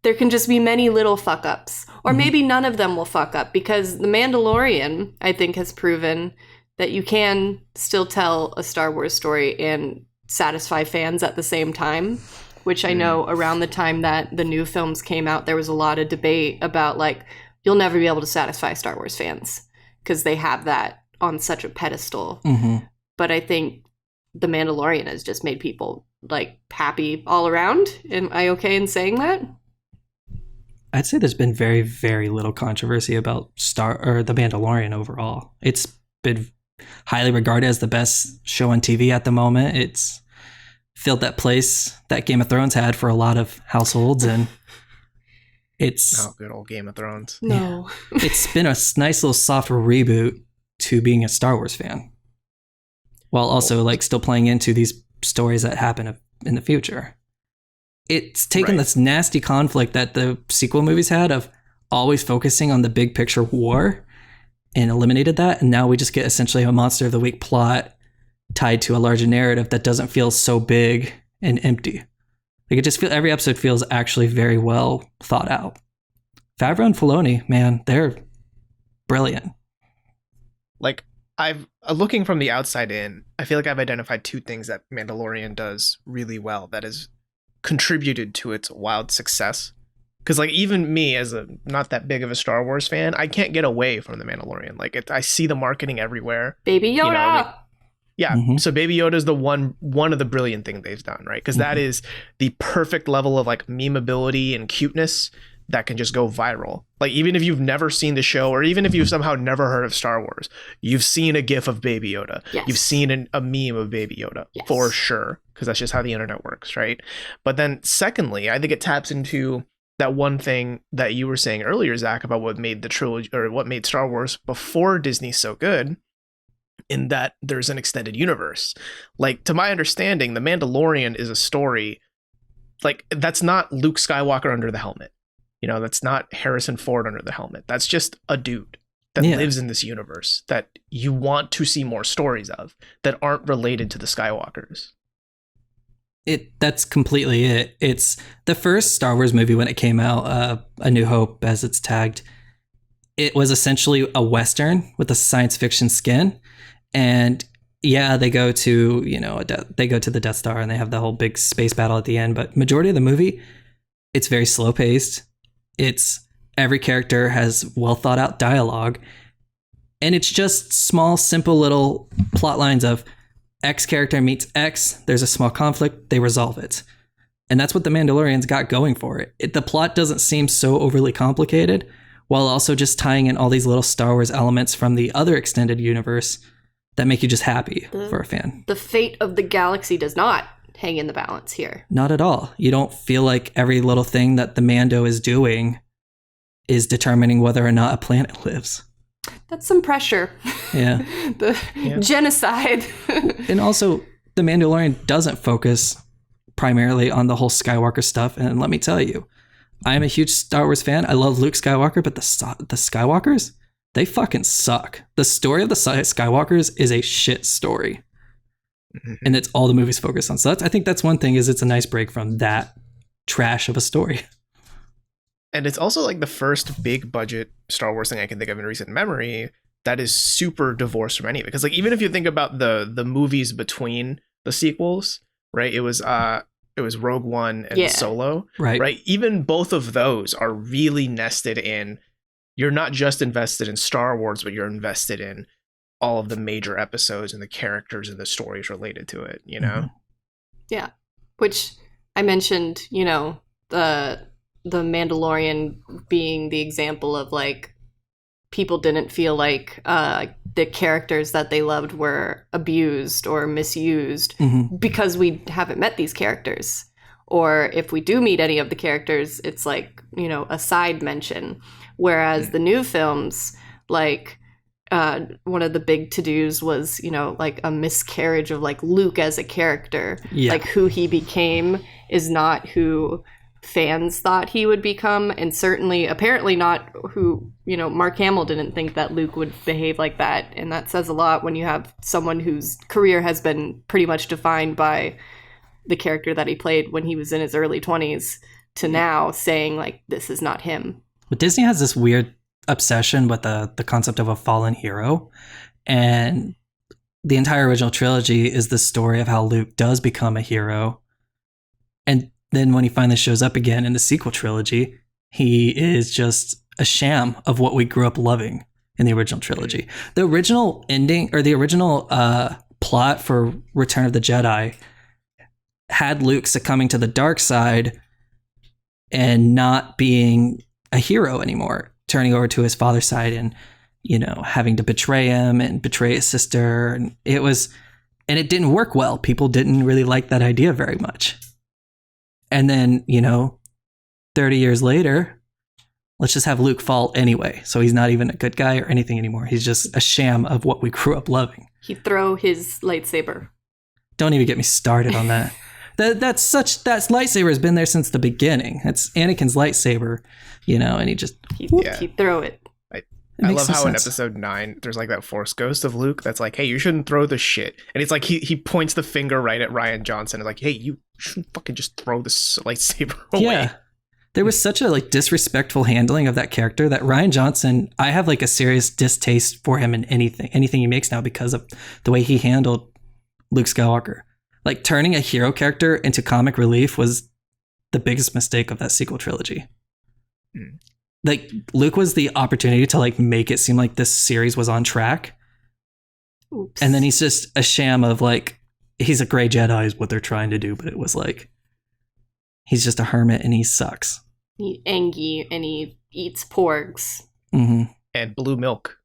There can just be many little fuck ups. Or maybe none of them will fuck up, because The Mandalorian, I think, has proven that you can still tell a Star Wars story and satisfy fans at the same time. Which I know around the time that the new films came out, there was a lot of debate about like, you'll never be able to satisfy Star Wars fans because they have that on such a pedestal. But I think The Mandalorian has just made people like happy all around. Am I okay in saying that? I'd say there's been very, very little controversy about The Mandalorian overall. It's been highly regarded as the best show on TV at the moment. It's filled that place that Game of Thrones had for a lot of households, and it's good old Game of Thrones. No. it's been a nice little soft reboot to being a Star Wars fan, while also like still playing into these stories that happen in the future. it's taken this nasty conflict that the sequel movies had of always focusing on the big picture war and eliminated that. And now we just get essentially a Monster of the Week plot tied to a larger narrative that doesn't feel so big and empty. Like it just every episode feels actually very well thought out. Favreau and Filoni, man, they're brilliant. Like I've looking from the outside in, I feel like I've identified two things that Mandalorian does really well that has contributed to its wild success. Because like even me as a not that big of a Star Wars fan, I can't get away from the Mandalorian. Like I see the marketing everywhere. Baby Yoda. You know, I mean, yeah. Mm-hmm. So Baby Yoda is the one of the brilliant things they've done, right? Because that is the perfect level of like memeability and cuteness that can just go viral. Like even if you've never seen the show, or even if you've somehow never heard of Star Wars, you've seen a GIF of Baby Yoda. Yes. You've seen a meme of Baby Yoda for sure, because that's just how the internet works, right? But then secondly, I think it taps into that one thing that you were saying earlier, Zach, about what made the trilogy or what made Star Wars before Disney so good, in that there's an extended universe. Like to my understanding, The Mandalorian is a story like that's not Luke Skywalker under the helmet. You know, that's not Harrison Ford under the helmet. That's just a dude that lives in this universe that you want to see more stories of that aren't related to the Skywalkers. That's completely it. It's the first Star Wars movie when it came out, A New Hope as it's tagged. It was essentially a Western with a science fiction skin. And yeah, they go to, you know, they go to the Death Star and they have the whole big space battle at the end. But majority of the movie, it's very slow paced. It's every character has well thought out dialogue, and it's just small, simple little plot lines of X character meets X. There's a small conflict. They resolve it. And that's what The Mandalorian's got going for it. The plot doesn't seem so overly complicated, while also just tying in all these little Star Wars elements from the other extended universe that make you just happy for a fan. The fate of the galaxy does not hang in the balance here. Not at all. You don't feel like every little thing that the Mando is doing is determining whether or not a planet lives. That's some pressure. Yeah. Genocide. And also, The Mandalorian doesn't focus primarily on the whole Skywalker stuff. And let me tell you, I'm a huge Star Wars fan. I love Luke Skywalker, but the Skywalkers, they fucking suck. The story of the Skywalkers is a shit story. And it's all the movies focus on. So I think that's one thing, is it's a nice break from that trash of a story. And it's also like the first big budget Star Wars thing I can think of in recent memory that is super divorced from any of it. Because like even if you think about the movies between the sequels, right? It was Rogue One and Solo, right? Even both of those are really nested in. You're not just invested in Star Wars, but you're invested in all of the major episodes and the characters and the stories related to it, you know? Yeah. Which I mentioned, you know, the Mandalorian being the example of like people didn't feel like the characters that they loved were abused or misused because we haven't met these characters. Or if we do meet any of the characters, it's like, you know, a side mention. Whereas the new films, like, one of the big to-dos was, you know, like a miscarriage of like Luke as a character. Yeah. Like who he became is not who fans thought he would become, and certainly apparently not who, you know, Mark Hamill didn't think that Luke would behave like that. And that says a lot when you have someone whose career has been pretty much defined by the character that he played when he was in his early 20s to now saying like, this is not him. But Disney has this weird obsession with the concept of a fallen hero, and the entire original trilogy is the story of how Luke does become a hero, and then when he finally shows up again in the sequel trilogy, he is just a sham of what we grew up loving in the original trilogy. The original ending, or the original plot for Return of the Jedi, had Luke succumbing to the dark side and not being a hero anymore, turning over to his father's side and, you know, having to betray him and betray his sister. And it didn't work well. People didn't really like that idea very much. And then, you know, 30 years later, let's just have Luke fall anyway. So he's not even a good guy or anything anymore. He's just a sham of what we grew up loving. He'd throw his lightsaber. Don't even get me started on that. that lightsaber has been there since the beginning. It's Anakin's lightsaber, and he just he'd throw it. I love how in episode 9 there's like that Force ghost of Luke that's like, hey, you shouldn't throw the shit. And it's like he points the finger right at Rian Johnson and like, hey, you shouldn't fucking just throw this lightsaber away. Yeah. There was such a disrespectful handling of that character that Rian Johnson, I have a serious distaste for him in anything he makes now because of the way he handled Luke Skywalker. Turning a hero character into comic relief was the biggest mistake of that sequel trilogy. Luke was the opportunity to make it seem like this series was on track. Oops. And then he's just a sham of he's a gray Jedi is what they're trying to do, but it was he's just a hermit and he sucks. He Angie and he eats porgs. Mm-hmm. And blue milk.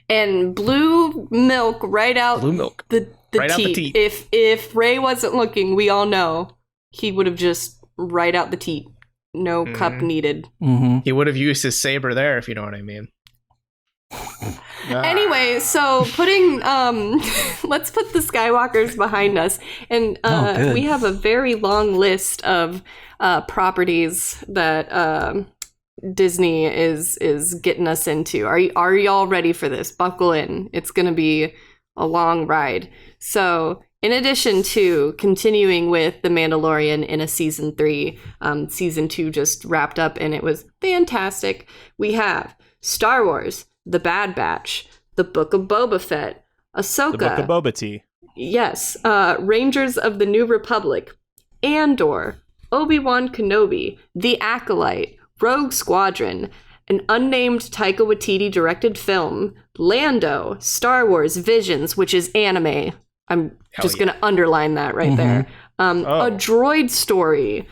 And blue milk right out blue milk. The right teat. Out the teat. If Rey wasn't looking, we all know he would have just right out the teat. No cup needed. Mm-hmm. He would have used his saber there, if you know what I mean. Anyway, so putting let's put the Skywalkers behind us, and we have a very long list of properties that Disney is getting us into. Are y'all ready for this? Buckle in. It's gonna be a long ride. So, in addition to continuing with The Mandalorian in a season 3, season 2 just wrapped up and it was fantastic. We have Star Wars, The Bad Batch, The Book of Boba Fett, Ahsoka, The Book of Boba Tea. Yes, Rangers of the New Republic, Andor, Obi-Wan Kenobi, The Acolyte, Rogue Squadron, an unnamed Taika Waititi directed film, Lando, Star Wars Visions, which is anime. I'm just going to underline that right there. A droid story,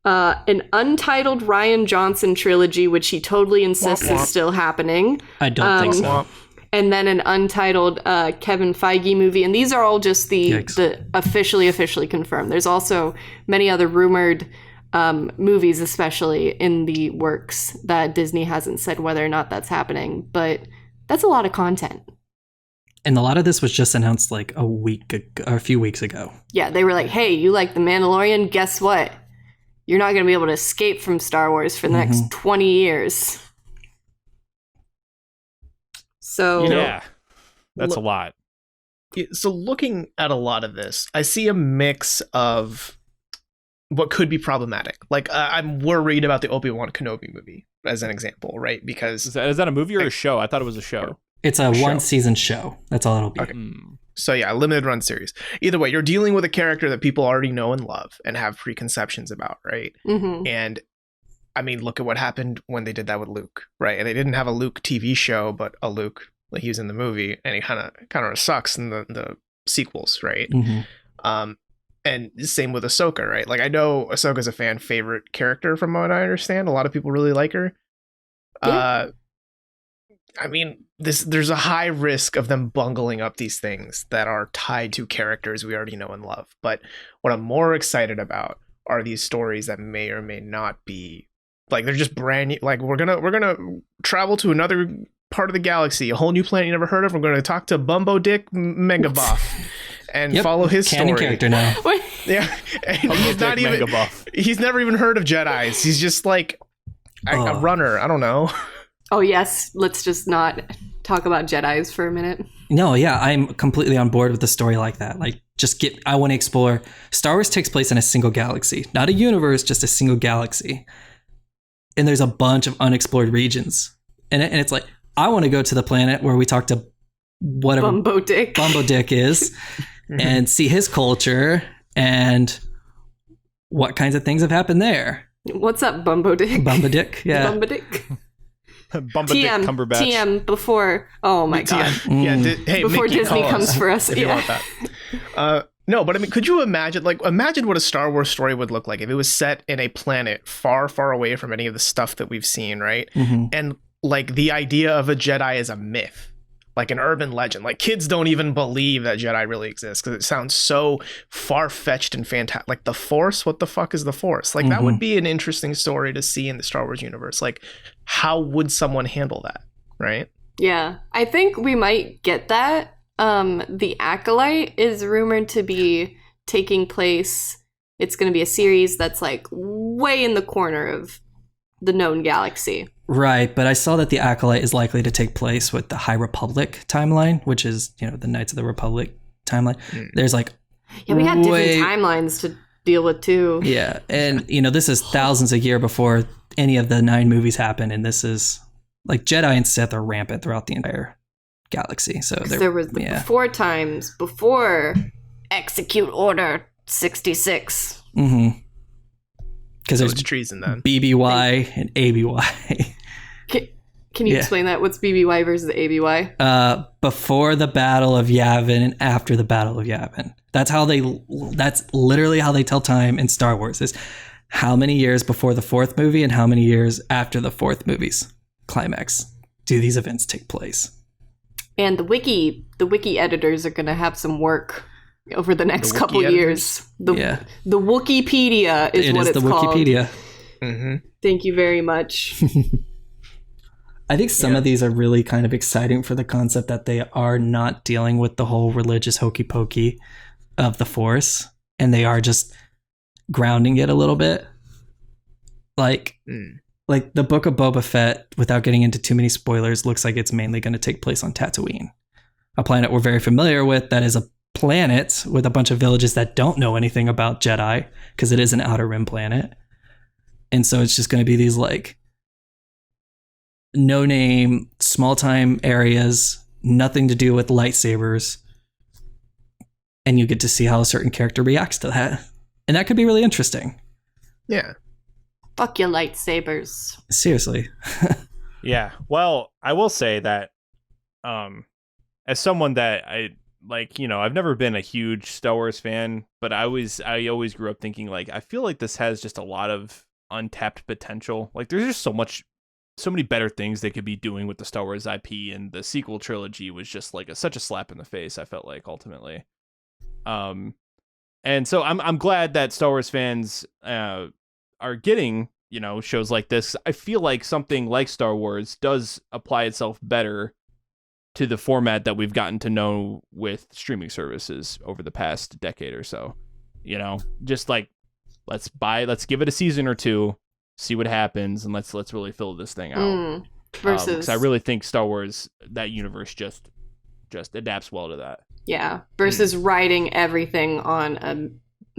an untitled Rian Johnson trilogy, which he totally insists is still happening. I don't think so. And then an untitled Kevin Feige movie. And these are all just the officially confirmed. There's also many other rumored movies, especially in the works, that Disney hasn't said whether or not that's happening. But that's a lot of content. And a lot of this was just announced a few weeks ago. Yeah, they were like, hey, you like The Mandalorian? Guess what? You're not going to be able to escape from Star Wars for the next 20 years. So yeah, that's a lot. So looking at a lot of this, I see a mix of what could be problematic. I'm worried about the Obi-Wan Kenobi movie as an example, right? Because is that a movie or a show? I thought it was a show. It's a one-season show. That's all it'll be. Okay. So yeah, limited run series. Either way, you're dealing with a character that people already know and love and have preconceptions about, right? Mm-hmm. And I mean, look at what happened when they did that with Luke, right? And they didn't have a Luke TV show, but a Luke. He was in the movie, and he kind of sucks in the sequels, right? Mm-hmm. And same with Ahsoka, right? I know Ahsoka's a fan favorite character from what I understand. A lot of people really like her. Yeah. I mean, there's a high risk of them bungling up these things that are tied to characters we already know and love. But what I'm more excited about are these stories that may or may not be they're just brand new. We're gonna travel to another part of the galaxy, a whole new planet you never heard of. We're going to talk to Bumbo Dick Megabuff and follow his canon story. Character now. Yeah, and he's never even heard of Jedis. He's just a runner. I don't know. Oh yes, let's just not talk about Jedis for a minute. No, yeah, I'm completely on board with a story like that. I want to explore. Star Wars takes place in a single galaxy, not a universe, just a single galaxy. And there's a bunch of unexplored regions. And it's I want to go to the planet where we talk to whatever Bumbo Dick is and see his culture and what kinds of things have happened there. What's up, Bumbo Dick? Bumbo Dick, yeah. Bumbo Dick. Bumbo Dick Cumberbatch. TM before. Oh my god. Yeah. Hey, before Mickey, Disney comes for us. If you want that. No, but I mean, could you imagine what a Star Wars story would look like if it was set in a planet far, far away from any of the stuff that we've seen, right? Mm-hmm. And the idea of a Jedi is a myth, an urban legend. Kids don't even believe that Jedi really exists because it sounds so far-fetched and fantastic. The Force, what the fuck is the Force? That would be an interesting story to see in the Star Wars universe. How would someone handle that, right? Yeah, I think we might get that. The Acolyte is rumored to be taking place It's going to be a series that's like way in the corner of the known galaxy. Right, but I saw that the Acolyte is likely to take place with the High Republic timeline, which is, the Knights of the Republic timeline. There's like we got different timelines to deal with too. Yeah, and this is thousands a year before any of the 9 movies happen, and this is like Jedi and Sith are rampant throughout the entire galaxy. So there was the before times before Execute Order 66. Mm-hmm. Because there's treason then. BBY and ABY. Can you explain that? What's BBY versus ABY? Before the Battle of Yavin and after the Battle of Yavin. That's literally how they tell time in Star Wars, is how many years before the 4th movie and how many years after the 4th movie's climax do these events take place. And the wiki editors are going to have some work over the next couple years. The Wikipedia is what it's called. Wikipedia. Mm-hmm. Thank you very much. I think some of these are really kind of exciting for the concept that they are not dealing with the whole religious hokey pokey of the Force, and they are just grounding it a little bit. Like the Book of Boba Fett, without getting into too many spoilers, looks like it's mainly going to take place on Tatooine, a planet we're very familiar with that is a planet with a bunch of villages that don't know anything about Jedi because it is an Outer Rim planet. And so it's just going to be these like no-name, small-time areas, nothing to do with lightsabers, and you get to see how a certain character reacts to that. And that could be really interesting. Yeah. Fuck your lightsabers. Seriously. Yeah. Well, I will say that as someone that I've never been a huge Star Wars fan, but I always grew up thinking like, I feel like this has just a lot of untapped potential. Like there's just so many better things they could be doing with the Star Wars IP, and the sequel trilogy was just like such a slap in the face, I felt like, ultimately. And so I'm glad that Star Wars fans are getting, shows like this. I feel like something like Star Wars does apply itself better to the format that we've gotten to know with streaming services over the past decade or so. Just like, let's give it a season or two, see what happens, and let's really fill this thing out. Versus, because I really think Star Wars, that universe just adapts well to that. Yeah, versus writing everything on a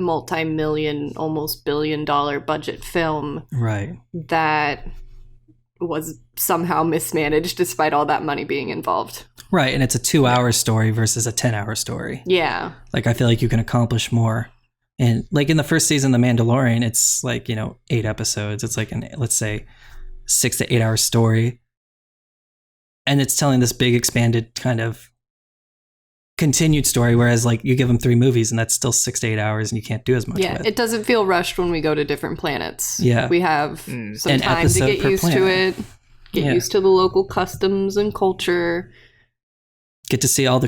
multi-million, almost billion-dollar budget film, right? That was somehow mismanaged despite all that money being involved. Right, and it's a 2-hour story versus a 10-hour story. Yeah, like I feel like you can accomplish more. And like in the first season, The Mandalorian, it's like 8 episodes. It's like let's say 6 to 8 hour story, and it's telling this big expanded kind of continued story, whereas like you give them 3 movies and that's still 6 to 8 hours and you can't do as much with. It doesn't feel rushed when we go to different planets. Yeah, we have some time to get used to it, get used to the local customs and culture, get to see all the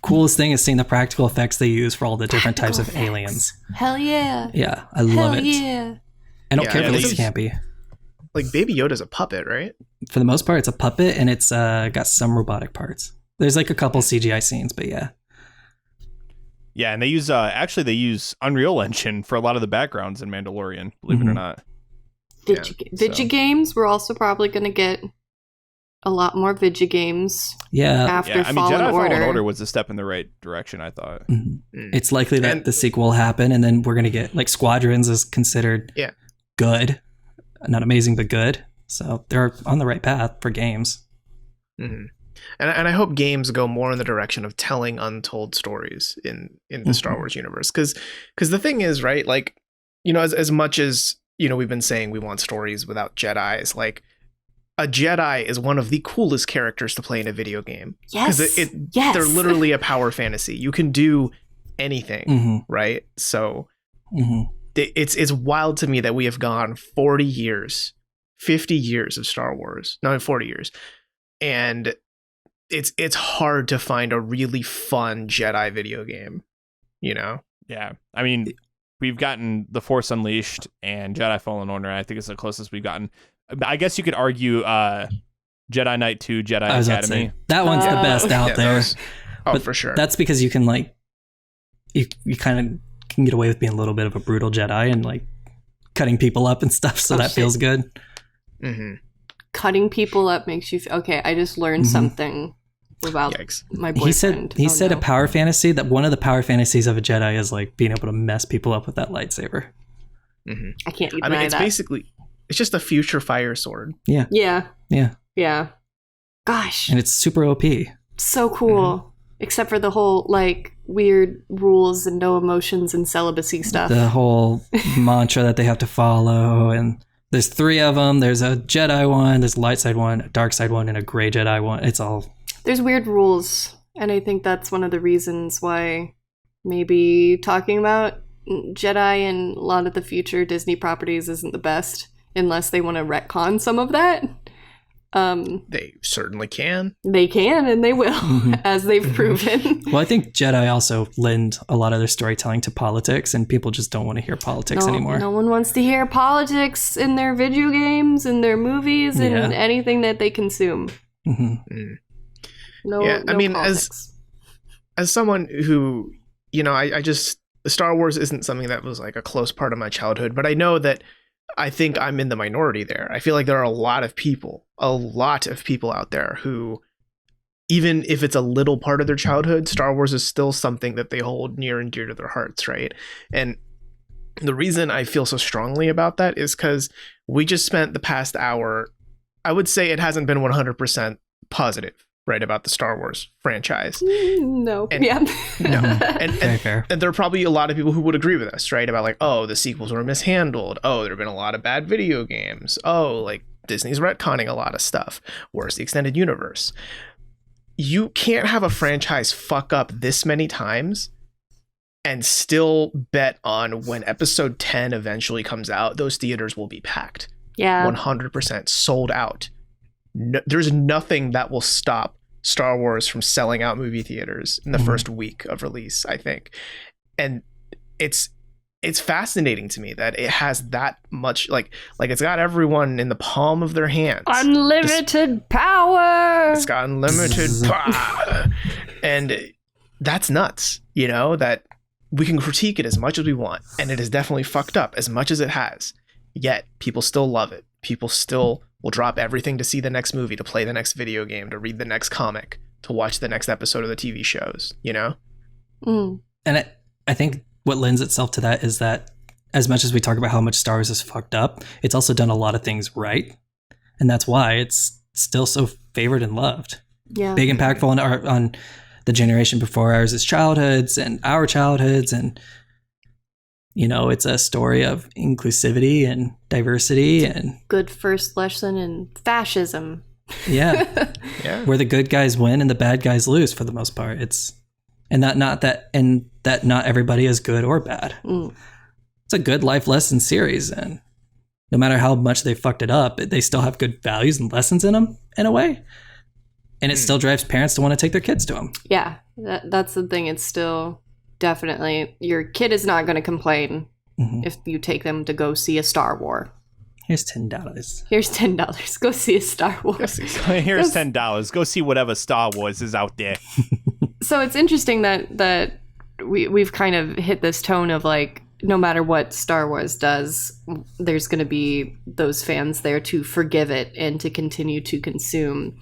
coolest thing is seeing the practical effects they use for all the different types of aliens. Hell yeah. Yeah, I love it. Yeah. I don't care if it's campy. Like Baby Yoda's a puppet, right? For the most part, it's a puppet, and it's got some robotic parts. There's like a couple CGI scenes, but yeah. Yeah, and they use they use Unreal Engine for a lot of the backgrounds in Mandalorian, believe it or not. Vigi games, we're also probably going to get a lot more Vigi games. Yeah. After Jedi Fallen Order was a step in the right direction, I thought. Mm-hmm. It's likely that the sequel will happen, and then we're going to get like Squadrons is considered good. Not amazing, but good. So they're on the right path for games. Mm-hmm. And I hope games go more in the direction of telling untold stories in the Star Wars universe. Because the thing is, right, like, as much as, we've been saying we want stories without Jedis, like, a Jedi is one of the coolest characters to play in a video game. Yes. Because they're literally a power fantasy. You can do anything, right? So it's wild to me that we have gone 40 years, 50 years of Star Wars. No, 40 years. And it's hard to find a really fun Jedi video game, Yeah. I mean, we've gotten The Force Unleashed and Jedi Fallen Order. I think it's the closest we've gotten. I guess you could argue Jedi Knight 2, Jedi Academy. That one's the best out there. For sure. That's because you can like you kind of can get away with being a little bit of a brutal Jedi and like cutting people up and stuff. So that feels good. Mm-hmm. Cutting people up makes you okay. I just learned something about my boyfriend. He said a power fantasy that one of the power fantasies of a Jedi is like being able to mess people up with that lightsaber. Mm-hmm. I can't. I mean, it's just a future fire sword. Yeah. Gosh, and it's super OP. So cool. Except for the whole like weird rules and no emotions and celibacy stuff. The whole mantra that they have to follow, and there's 3 of them. There's a Jedi one, there's a light side one, a dark side one, and a gray Jedi one. It's all... There's weird rules, and I think that's one of the reasons why maybe talking about Jedi and a lot of the future Disney properties isn't the best, unless they want to retcon some of that. They certainly can. They can, and they will, as they've proven. Well, I think Jedi also lend a lot of their storytelling to politics, and people just don't want to hear politics anymore. No one wants to hear politics in their video games, in their movies, and anything that they consume. No, I mean, politics. as someone who, I just Star Wars isn't something that was like a close part of my childhood, but I know that I think I'm in the minority there. I feel like there are a lot of people out there who, even if it's a little part of their childhood, Star Wars is still something that they hold near and dear to their hearts, right? And the reason I feel so strongly about that is because we just spent the past hour, I would say it hasn't been 100% positive, right, about the Star Wars franchise. No. And, yeah. No. And there are probably a lot of people who would agree with us, right? About like, oh, the sequels were mishandled. Oh, there have been a lot of bad video games. Oh, like Disney's retconning a lot of stuff. Where's the extended universe? You can't have a franchise fuck up this many times and still bet on when episode 10 eventually comes out, those theaters will be packed. Yeah. 100% sold out. No, there's nothing that will stop Star Wars from selling out movie theaters in the first week of release, I think. And it's fascinating to me that it has that much like it's got everyone in the palm of their hands. Unlimited power. It's got unlimited power. And that's nuts, that we can critique it as much as we want, and it is definitely fucked up as much as it has. Yet people still love it. People still will drop everything to see the next movie, to play the next video game, to read the next comic, to watch the next episode of the TV shows, And I think what lends itself to that is that as much as we talk about how much Star Wars is fucked up, it's also done a lot of things right. And that's why it's still so favored and loved. Yeah. Big impactful on the generation before ours' childhoods and our childhoods. And, it's a story of inclusivity and diversity and good first lesson in fascism. Yeah. Where the good guys win and the bad guys lose for the most part. And that not everybody is good or bad. It's a good life lesson series, and no matter how much they fucked it up, they still have good values and lessons in them in a way. And it still drives parents to want to take their kids to them. Yeah, that's the thing. It's still definitely, your kid is not going to complain if you take them to go see a Star Wars. Here's $10. Here's $10. Go see a Star Wars. Here's $10. Go see whatever Star Wars is out there. So it's interesting that we've kind of hit this tone of like, no matter what Star Wars does, there's going to be those fans there to forgive it and to continue to consume.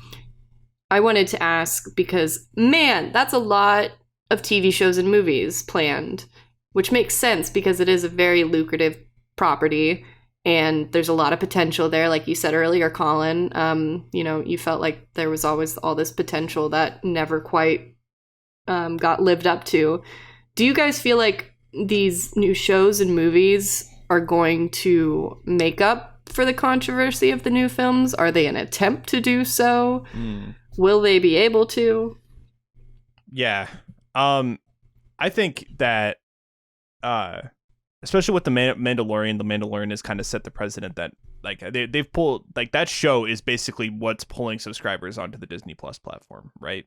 I wanted to ask because, man, that's a lot of TV shows and movies planned, which makes sense because it is a very lucrative property and there's a lot of potential there. Like you said earlier, Colin, you felt like there was always all this potential that never quite got lived up to. Do you guys feel like these new shows and movies are going to make up for the controversy of the new films? Are they an attempt to do so? Will they be able to? Yeah. I think that especially with the Mandalorian has kind of set the precedent that like they've pulled, like, that show is basically what's pulling subscribers onto the Disney Plus platform, right?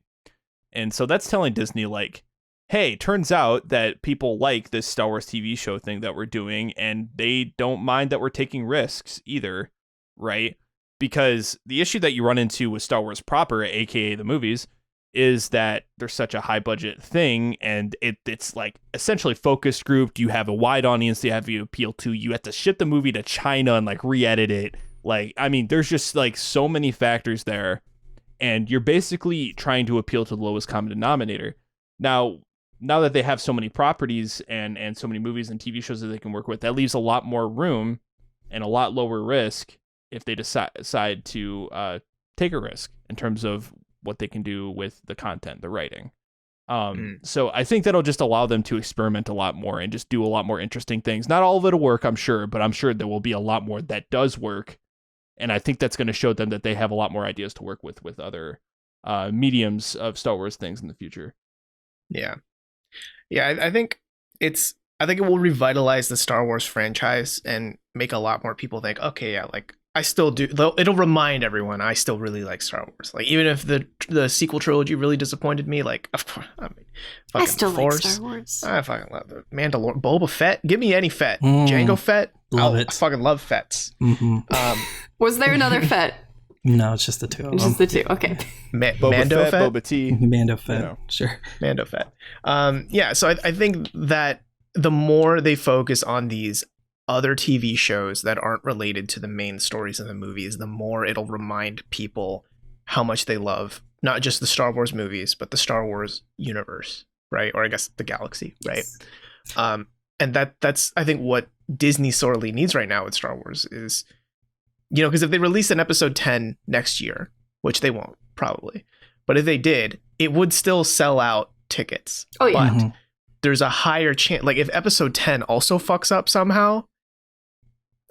And so that's telling Disney, like, hey, turns out that people like this Star Wars TV show thing that we're doing, and they don't mind that we're taking risks either, right? Because the issue that you run into with Star Wars proper, aka the movies, is that there's such a high budget thing, and it's like essentially focus grouped. You have a wide audience they have you appeal to. You have to ship the movie to China and like re-edit it. Like, I mean, there's just like so many factors there, and you're basically trying to appeal to the lowest common denominator. Now that they have so many properties and so many movies and TV shows that they can work with, that leaves a lot more room and a lot lower risk if they decide to take a risk in terms of what they can do with the content, the writing. So I think that'll just allow them to experiment a lot more and just do a lot more interesting things. Not all of it'll work, I'm sure, but I'm sure there will be a lot more that does work. And I think that's going to show them that they have a lot more ideas to work with other mediums of Star Wars things in the future. Yeah. I think it will revitalize the Star Wars franchise and make a lot more people think, okay, yeah, like I still do. Though it'll remind everyone I still really like Star Wars. Like even if the sequel trilogy really disappointed me, like of course, I mean, I still like Force, Star Wars. I fucking love the Mandalorian, Boba Fett. Give me any Fett, Mm. Jango Fett. Love it. I fucking love Fets. Mm-hmm. Was there another Fett? No, it's just the two of them. Just the two. Okay. Boba Mando Fett. Boba T. Mando Fett, You know. sure. Mando Fett. So I think that the more they focus on these other TV shows that aren't related to the main stories of the movies, the more it'll remind people how much they love not just the Star Wars movies, but the Star Wars universe, right? Or I guess the galaxy, right? And that's I think what Disney sorely needs right now with Star Wars is, because if they release an episode 10 next year, which they won't probably, but if they did, it would still sell out tickets. Oh yeah. But Mm-hmm. there's a higher chance, like if episode 10 also fucks up somehow,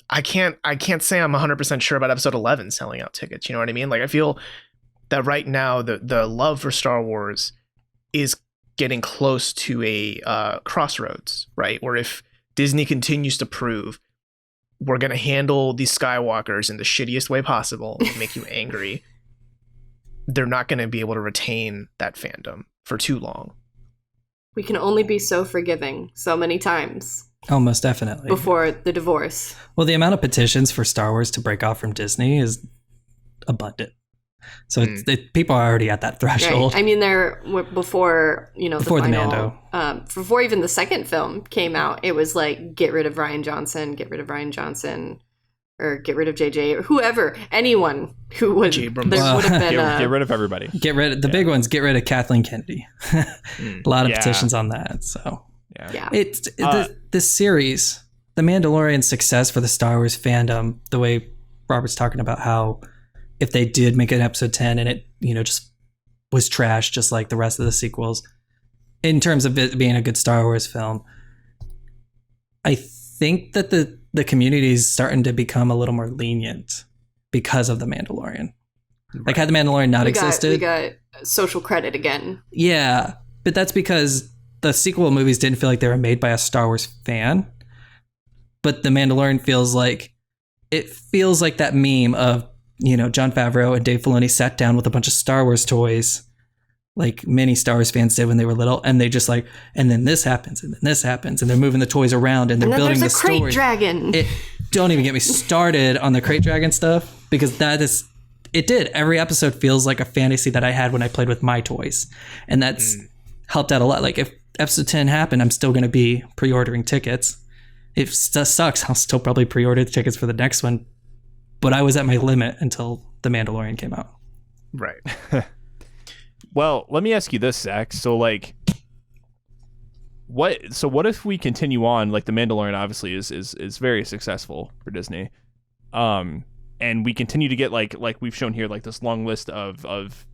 I can't say I'm 100% sure about episode 11 selling out tickets. You know what I mean? Like I feel that right now the love for Star Wars is getting close to a crossroads, right? Where if Disney continues to prove we're going to handle these Skywalkers in the shittiest way possible and make you angry, they're not going to be able to retain that fandom for too long. We can only be so forgiving so many times Oh, most definitely. before the divorce. Well, the amount of petitions for Star Wars to break off from Disney is abundant. So people are already at that threshold. Right. I mean, before Before the final, Mando. before even the second film came out, it was like get rid of Ryan Johnson, or get rid of JJ or whoever, anyone who would. Abrams. There would have been Get rid of everybody. Get rid of the big ones. Get rid of Kathleen Kennedy. A lot of Yeah. petitions on that. So yeah. it's this series, The Mandalorian's success for the Star Wars fandom. The way Robert's talking about how if they did make an episode 10 and it just was trash, just like the rest of the sequels, in terms of it being a good Star Wars film, I think that the community is starting to become a little more lenient because of The Mandalorian. Like had The Mandalorian not existed, we got social credit again. yeah, but that's because the sequel movies didn't feel like they were made by a Star Wars fan. But The Mandalorian feels like that meme of, Jon Favreau and Dave Filoni sat down with a bunch of Star Wars toys, like many Star Wars fans did when they were little, and they just like, and then this happens, and then this happens, and they're moving the toys around, and they're And then building the there's a crate story. dragon. Don't even get me started on the crate dragon stuff, because it did. Every episode feels like a fantasy that I had when I played with my toys, and that's helped out a lot. Like if episode 10 happened, I'm still going to be pre-ordering tickets. If it sucks, I'll still probably pre-order the tickets for the next one. But I was at my limit until The Mandalorian came out. Right. Well, let me ask you this, Zach. So, like, what if we continue on? Like, The Mandalorian obviously is very successful for Disney, and we continue to get like we've shown here, like this long list of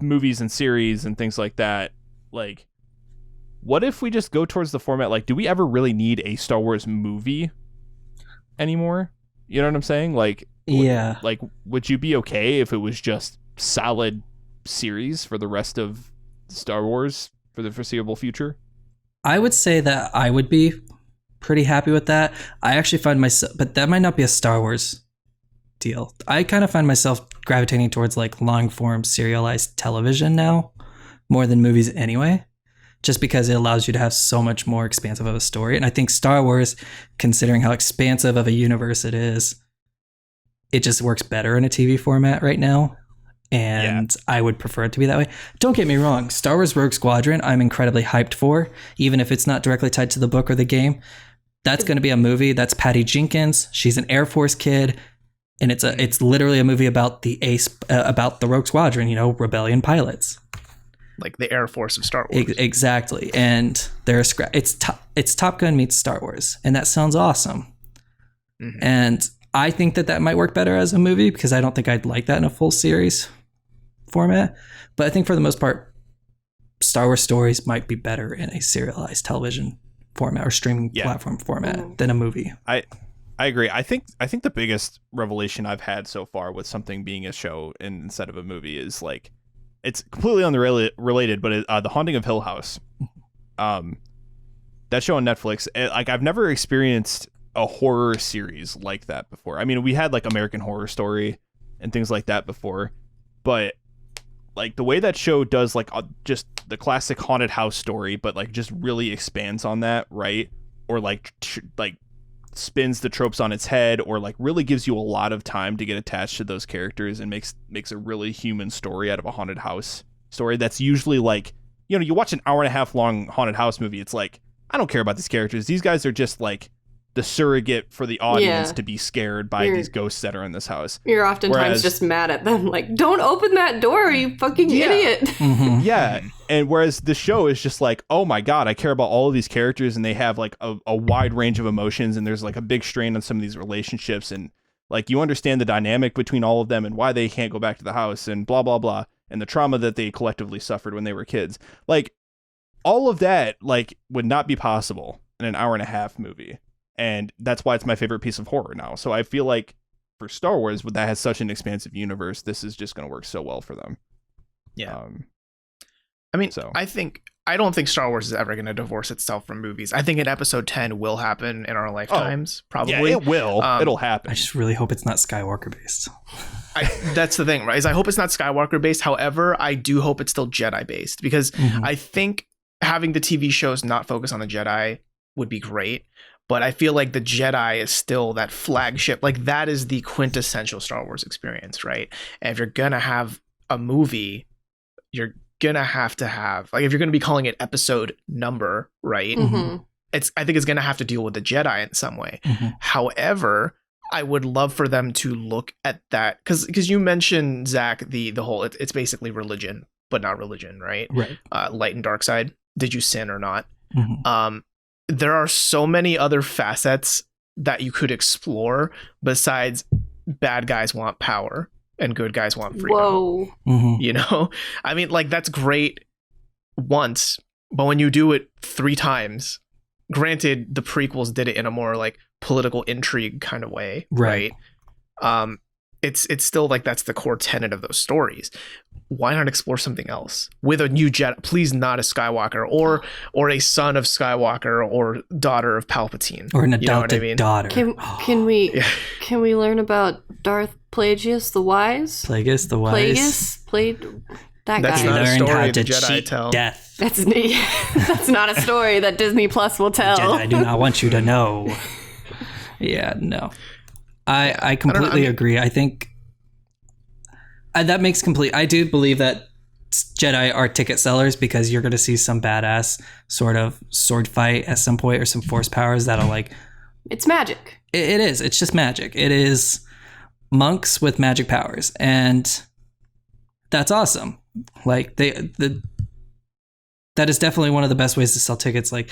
movies and series and things like that. Like, what if we just go towards the format? Like, do we ever really need a Star Wars movie anymore? You know what I'm saying? Like, Yeah. would you be okay if it was just solid series for the rest of Star Wars for the foreseeable future? I would say that I would be pretty happy with that. I actually find myself, but that might not be a Star Wars deal. I kind of find myself gravitating towards like long form serialized television now more than movies anyway, just because it allows you to have so much more expansive of a story. And I think Star Wars, considering how expansive of a universe it is, it just works better in a TV format right now. and I would prefer it to be that way. Don't get me wrong, Star Wars Rogue Squadron, I'm incredibly hyped for, even if it's not directly tied to the book or the game. That's going to be a movie. That's Patty Jenkins. She's an Air Force kid, and it's literally a movie about the Rogue Squadron, you know, rebellion pilots. Like the Air Force of Star Wars. Exactly. And it's Top Gun meets Star Wars, and that sounds awesome. Mm-hmm. And I think that might work better as a movie, because I don't think I'd like that in a full series format. But I think for the most part, Star Wars stories might be better in a serialized television format or streaming platform format than a movie. I agree. I think the biggest revelation I've had so far with something being a show instead of a movie is like, it's completely unrelated, but The Haunting of Hill House, that show on Netflix, like I've never experienced a horror series like that before. I mean, we had like American Horror Story and things like that before, but like the way that show does like just the classic haunted house story, but like just really expands on that, right? Or like spins the tropes on its head, or like really gives you a lot of time to get attached to those characters and makes a really human story out of a haunted house story. That's usually like, you know, you watch an hour and a half long haunted house movie, it's like, I don't care about these characters. These guys are just like the surrogate for the audience to be scared by these ghosts that are in this house. You're oftentimes just mad at them, like, don't open that door, you fucking idiot. Mm-hmm. Yeah. And whereas the show is just like, oh my God, I care about all of these characters, and they have like a wide range of emotions, and there's like a big strain on some of these relationships, and like you understand the dynamic between all of them and why they can't go back to the house and blah, blah, blah, and the trauma that they collectively suffered when they were kids. Like all of that like would not be possible in an hour and a half movie. And that's why it's my favorite piece of horror now. So I feel like for Star Wars, that has such an expansive universe, this is just going to work so well for them. Yeah. I mean, I don't think Star Wars is ever going to divorce itself from movies. I think an episode 10 will happen in our lifetimes, probably. Yeah, it will. It'll happen. I just really hope it's not Skywalker based. That's the thing, right? Is I hope it's not Skywalker based. However, I do hope it's still Jedi based, because I think having the TV shows not focus on the Jedi would be great. But I feel like the Jedi is still that flagship. Like that is the quintessential Star Wars experience, right? And if you're going to have a movie, you're going to have, like if you're going to be calling it episode number, right? Mm-hmm. I think it's going to have to deal with the Jedi in some way. Mm-hmm. However, I would love for them to look at that. Because you mentioned, Zach, the whole, it's basically religion, but not religion, right? Right. Light and dark side. Did you sin or not? Mm-hmm. There are so many other facets that you could explore besides bad guys want power and good guys want freedom. Whoa. Mm-hmm. You know, I mean, like that's great once, but when you do it 3 times, granted, the prequels did it in a more like political intrigue kind of way, right? It's still like that's the core tenet of those stories. Why not explore something else with a new Jedi? Please, not a Skywalker or a son of Skywalker or daughter of Palpatine, or an adopted daughter. Can we learn about Darth Plagueis the Wise? Plagueis the Wise. Plagueis played that That's guy. not a Learned story how the to Jedi cheat tell. death. That's not a story that Disney Plus will tell. Jedi do not want you to know. Yeah, no. I completely agree. I think that makes complete. I do believe that Jedi are ticket sellers, because you're going to see some badass sort of sword fight at some point, or some force powers that'll like. It's magic. It is. It's just magic. It is monks with magic powers, and that's awesome. Like that is definitely one of the best ways to sell tickets. Like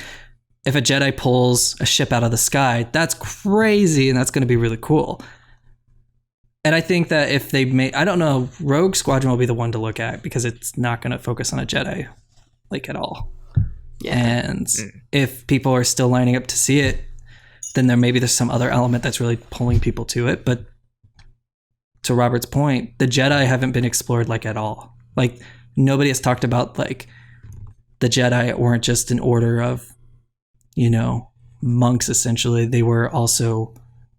if a Jedi pulls a ship out of the sky, that's crazy, and that's going to be really cool. And I think that if they make, I don't know, Rogue Squadron will be the one to look at, because it's not going to focus on a Jedi like at all. Yeah. And if people are still lining up to see it, then there's some other element that's really pulling people to it. But to Robert's point, the Jedi haven't been explored like at all. Like nobody has talked about like the Jedi weren't just an order of, you know, monks essentially. They were also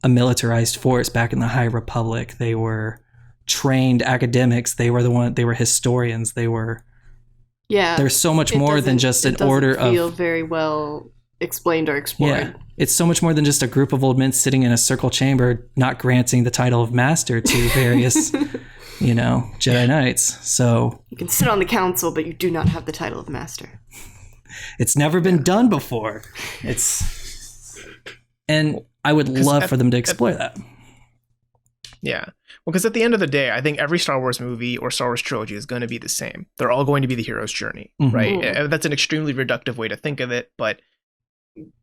a militarized force back in the High Republic. They were trained academics. They were historians. There's so much more than just an order of. It doesn't feel very well explained or explored. Yeah, it's so much more than just a group of old men sitting in a circle chamber, not granting the title of master to various Jedi Knights. So You can sit on the council, but you do not have the title of master. it's never been done before. And I would love for them to explore that. Yeah. Well, because at the end of the day, I think every Star Wars movie or Star Wars trilogy is going to be the same. They're all going to be the hero's journey, right? And that's an extremely reductive way to think of it, but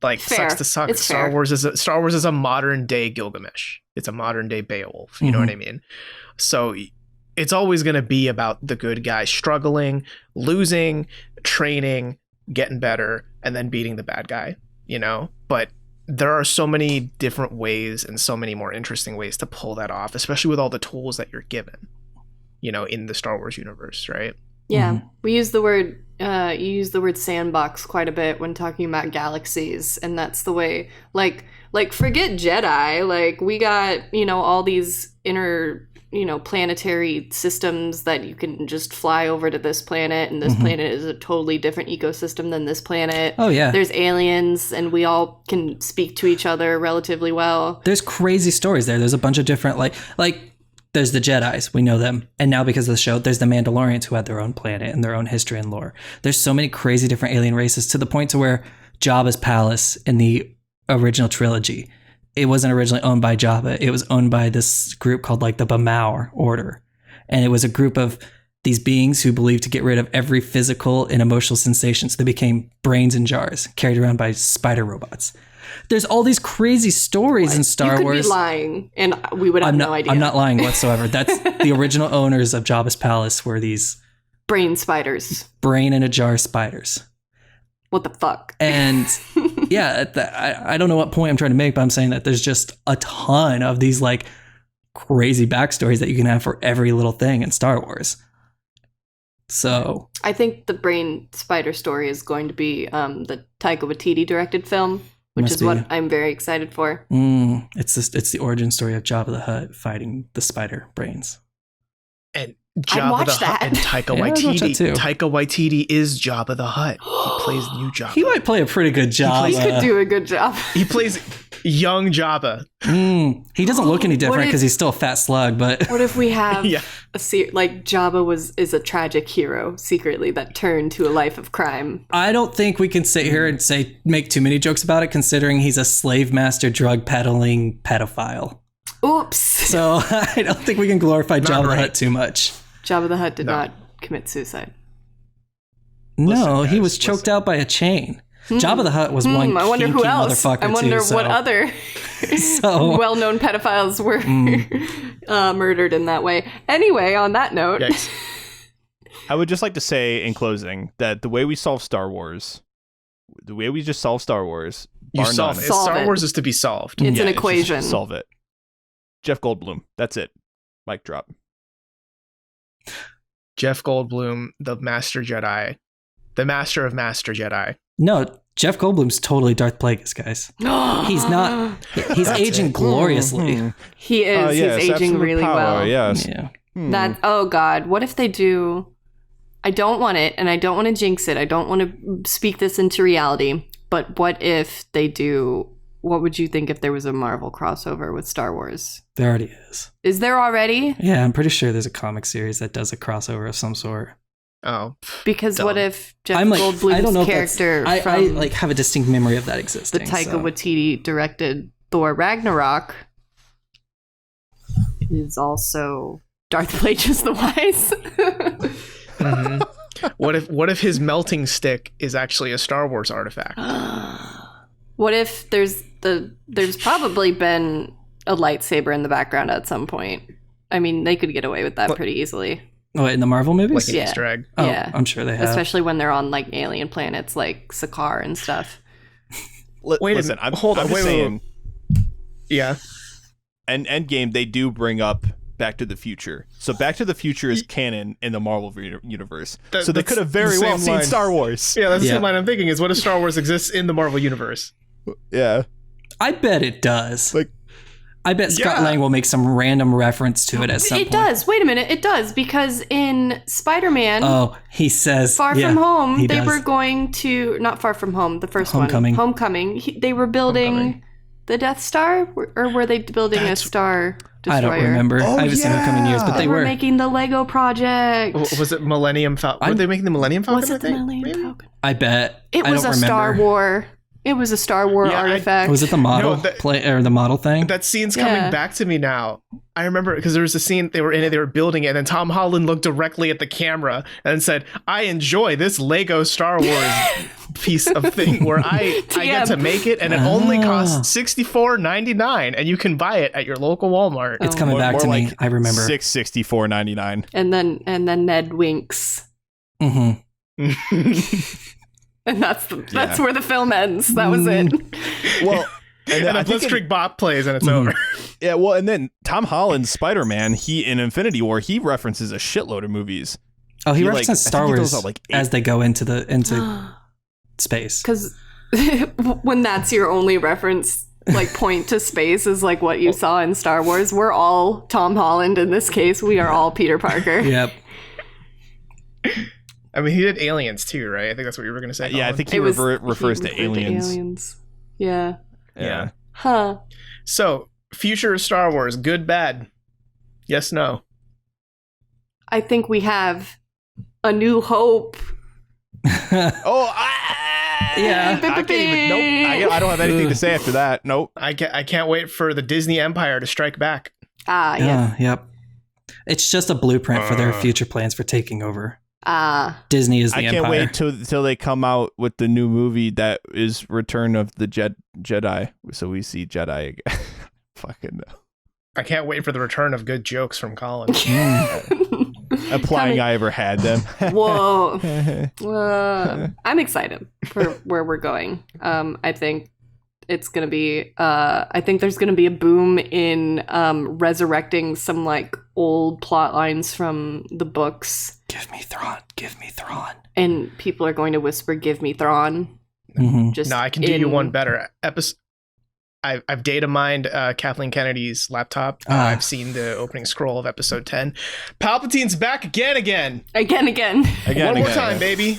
like Fair. sucks to suck. It's Star fair. Wars is a modern day Gilgamesh. It's a modern day Beowulf. You know what I mean? So it's always going to be about the good guy struggling, losing, training, getting better, and then beating the bad guy. But there are so many different ways and so many more interesting ways to pull that off, especially with all the tools that you're given, in the Star Wars universe, right? Yeah, we use the word. You use the word sandbox quite a bit when talking about galaxies, and that's the way. Like forget Jedi. Like we got all these planetary systems that you can just fly over to this planet, and this planet is a totally different ecosystem than this planet. Oh yeah, there's aliens, and we all can speak to each other relatively well. There's crazy stories there. There's a bunch of different like there's the Jedis, we know them, and now because of the show, there's the Mandalorians who had their own planet and their own history and lore. There's so many crazy different alien races to the point to where Jabba's palace in the original trilogy, it wasn't originally owned by Jabba. It was owned by this group called like the Bamau Order. And it was a group of these beings who believed to get rid of every physical and emotional sensation. So they became brains in jars carried around by spider robots. There's all these crazy stories in Star Wars. You could be lying, and we would have no idea. I'm not lying whatsoever. That's the original owners of Jabba's palace were these brain spiders. Brain in a jar spiders. What the fuck? And yeah, I don't know what point I'm trying to make, but I'm saying that there's just a ton of these like crazy backstories that you can have for every little thing in Star Wars. So I think the brain spider story is going to be the Taika Waititi directed film, which is what I'm very excited for. It's the origin story of Jabba the Hutt fighting the spider brains. And Jabba the Hutt and Taika Waititi. Taika Waititi is Jabba the Hutt. He plays new Jabba. He might play a pretty good Jabba. He could do a good job. He plays young Jabba. He doesn't look any different because he's still a fat slug. But what if we have like Jabba is a tragic hero secretly that turned to a life of crime? I don't think we can sit here and make too many jokes about it, considering he's a slave master, drug peddling pedophile. Oops. So I don't think we can glorify Jabba the Hutt too much. Jabba the Hutt did not commit suicide. No, he was choked out by a chain. Jabba the Hutt was one I wonder who else. motherfucker. I wonder too, what other well-known pedophiles were murdered in that way. Anyway, on that note, I would just like to say in closing that the way we solve Star Wars, you solve it. Star Wars is to be solved. It's an equation. Solve it. Jeff Goldblum. That's it. Mic drop. Jeff Goldblum, the Master Jedi, the Master of Master Jedi. No, Jeff Goldblum's totally Darth Plagueis, guys. He's not. He's aging gloriously. He is. He's aging really well. Yes. Yeah. That. Oh God. What if they do? I don't want it, and I don't want to jinx it. I don't want to speak this into reality. But what if they do? What would you think if there was a Marvel crossover with Star Wars? There already is. Is there already? Yeah, I'm pretty sure there's a comic series that does a crossover of some sort. Oh, because dumb. What if Jeff Goldblum's character I from like have a distinct memory of that existing. The Taika Waititi directed Thor Ragnarok is also Darth Plagueis the Wise. What if his melting stick is actually a Star Wars artifact? What if there's probably been a lightsaber in the background at some point? I mean, they could get away with that pretty easily. Oh, in the Marvel movies? Like an Easter egg. Oh, yeah. I'm sure they have. Especially when they're on like alien planets like Sakaar and stuff. Wait a minute. Hold on. Wait. Yeah. And Endgame, they do bring up Back to the Future. So Back to the Future is canon in the Marvel universe. So they could have very well seen Star Wars. Yeah, that's the same line I'm thinking is what if Star Wars exists in the Marvel universe? Yeah. I bet it does. Like, I bet Scott Lang will make some random reference to it at some point. It does. Wait a minute. It does, because in Spider-Man, he says Far From Home, they does. were going to, not Far From Home, the first Homecoming. one. Homecoming. They were building the Death Star, or were they building a star? Destroyer. I don't remember. Oh, I haven't seen them come in years, but They they were were. making the Lego project. Was it Millennium Falcon? Were they making the Millennium Falcon? Was it the Millennium Falcon? I bet. It I was don't a remember. Star War. It was a Star War Yeah, artifact. Was it the model No, that- play or the model thing? That scene's coming back to me now. I remember because there was a scene they were in it, they were building it, and then Tom Holland looked directly at the camera and said, "I enjoy this Lego Star Wars piece of thing where I get to make it, and it only costs $64.99, and you can buy it at your local Walmart." It's coming back to me. I remember. $664.99. And then Ned winks. Mm-hmm. And that's where the film ends. That was it. Well, and then And I a think Blitzkrieg Bop plays, and it's Mhm. over. yeah, well, and then Tom Holland's Spider-Man, he in Infinity War, he references a shitload of movies. Oh, he He, references I Star think he goes Wars out, like, as they go into space. Because when that's your only reference, like point to space is like what you saw in Star Wars. We're all Tom Holland in this case. We are all Peter Parker. Yep. I mean, he did Aliens too, right? I think that's what you were going to say. Yeah, I Colin. think he It was- refers he to referred aliens. Yeah. Yeah. Huh. So, future of Star Wars, good, bad? Yes, no. I think we have A New Hope. Oh, Yeah. I can't even. Nope. I don't have anything to say after that. Nope. I can't wait for the Disney Empire to strike back. Ah, yes. Yep. It's just a blueprint for their future plans for taking over. Ah. Disney is the I can't empire. wait till they come out with the new movie that is Return of the Jedi. So we see Jedi again. Fucking no. I can't wait for the return of good jokes from Colin. Implying I ever had them. Whoa. I'm excited for where we're going. I think it's going to be, I think there's going to be a boom in resurrecting some like old plot lines from the books. Give me Thrawn. Give me Thrawn. And people are going to whisper, "Give me Thrawn." Mm-hmm. Just No, I can do you one better. I've data mined Kathleen Kennedy's laptop. I've seen the opening scroll of episode 10. Palpatine's back again. Again. One more time, baby.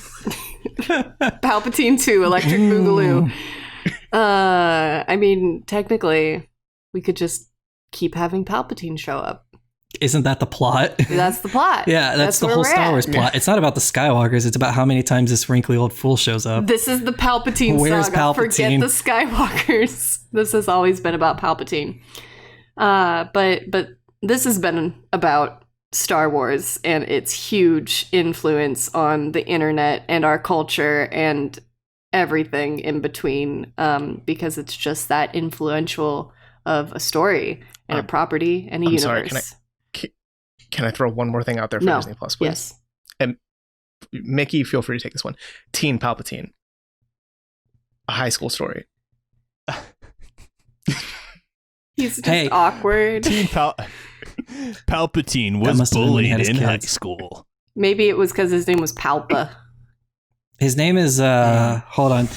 Palpatine 2, Electric Boogaloo. I mean, technically, we could just keep having Palpatine show up. Isn't that the plot? That's the plot. Yeah, that's the where whole we're Star at. Wars plot. It's not about the Skywalkers. It's about how many times this wrinkly old fool shows up. This is the Palpatine Where's saga. Palpatine? Forget the Skywalkers. This has always been about Palpatine. But this has been about Star Wars and its huge influence on the internet and our culture and everything in between, because it's just that influential of a story and a property and a I'm universe. sorry, can I throw one more thing out there for No. Disney Plus, please? Yes. And Mickey, feel free to take this one. Teen Palpatine. A high school story. He's just Hey. awkward. Teen Palpatine That was must have been when he had bullied his in high kids. school. Maybe it was because his name was Palpa. His name is hold on.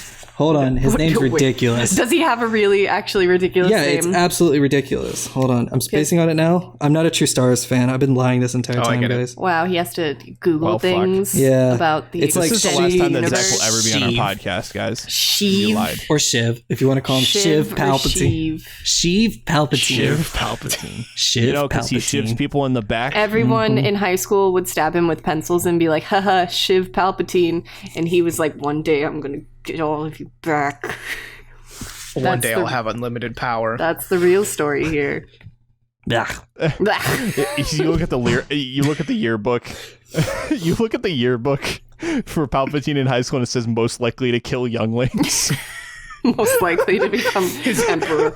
His name's Wait. ridiculous. Does he have a really actually ridiculous Yeah, name? it's absolutely ridiculous. Hold on. I'm spacing on it now. I'm not a true Star Wars fan. I've been lying this entire Oh, I time, get it. guys. Wow, he has to Google Well, fuck. things Yeah. about the It's like This is the extended last time that universe. Zach will ever be on Sheev. our podcast, guys. Sheev. You lied. Or Shiv, if you want to call him Shiv or Palpatine. Sheev. Sheev Palpatine. Palpatine. Shiv You know, because he shivs Palpatine. people in the back. Everyone in high school would stab him with pencils and be like, haha, Shiv Palpatine. And he was like, one day I'm going to get all of you back. One That's day the- I'll have unlimited power. That's the real story here. Yeah. You look at the you look at the yearbook. You look at the yearbook for Palpatine in high school, and it says most likely to kill younglings. Most likely to become his emperor.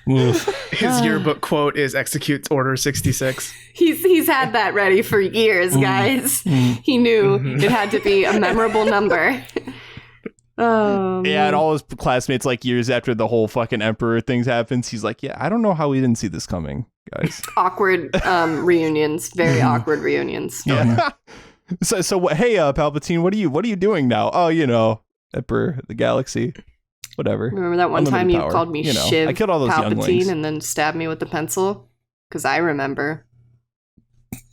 Oof. His yearbook quote is execute Order 66. He's had that ready for years, guys. He knew it had to be a memorable number. Oh, Yeah, and all his classmates, like years after the whole fucking Emperor things happens, he's like, "Yeah, I don't know how we didn't see this coming, guys." awkward reunions, very awkward reunions. Yeah. So what? Hey, Palpatine, what are you doing now? Oh, you know, Emperor of the Galaxy, whatever. Remember that one time Unlimited you power. called me You know, Shiv I killed all those Palpatine younglings. and then stabbed me with the pencil? Because I remember.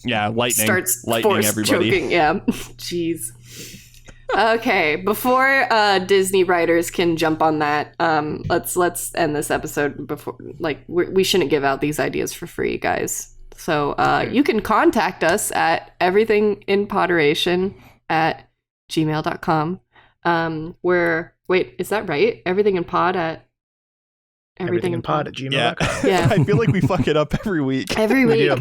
Yeah, lightning, Starts lightning, force everybody. choking. Yeah, jeez. Okay, before Disney writers can jump on that, let's end this episode before. Like, we shouldn't give out these ideas for free, guys. So you can contact us at everythinginpoderation@gmail.com. Wait, is that right? Everythinginpod at everythinginpod@gmail.com. Yeah. I feel like we fuck it up every week. Every week. We're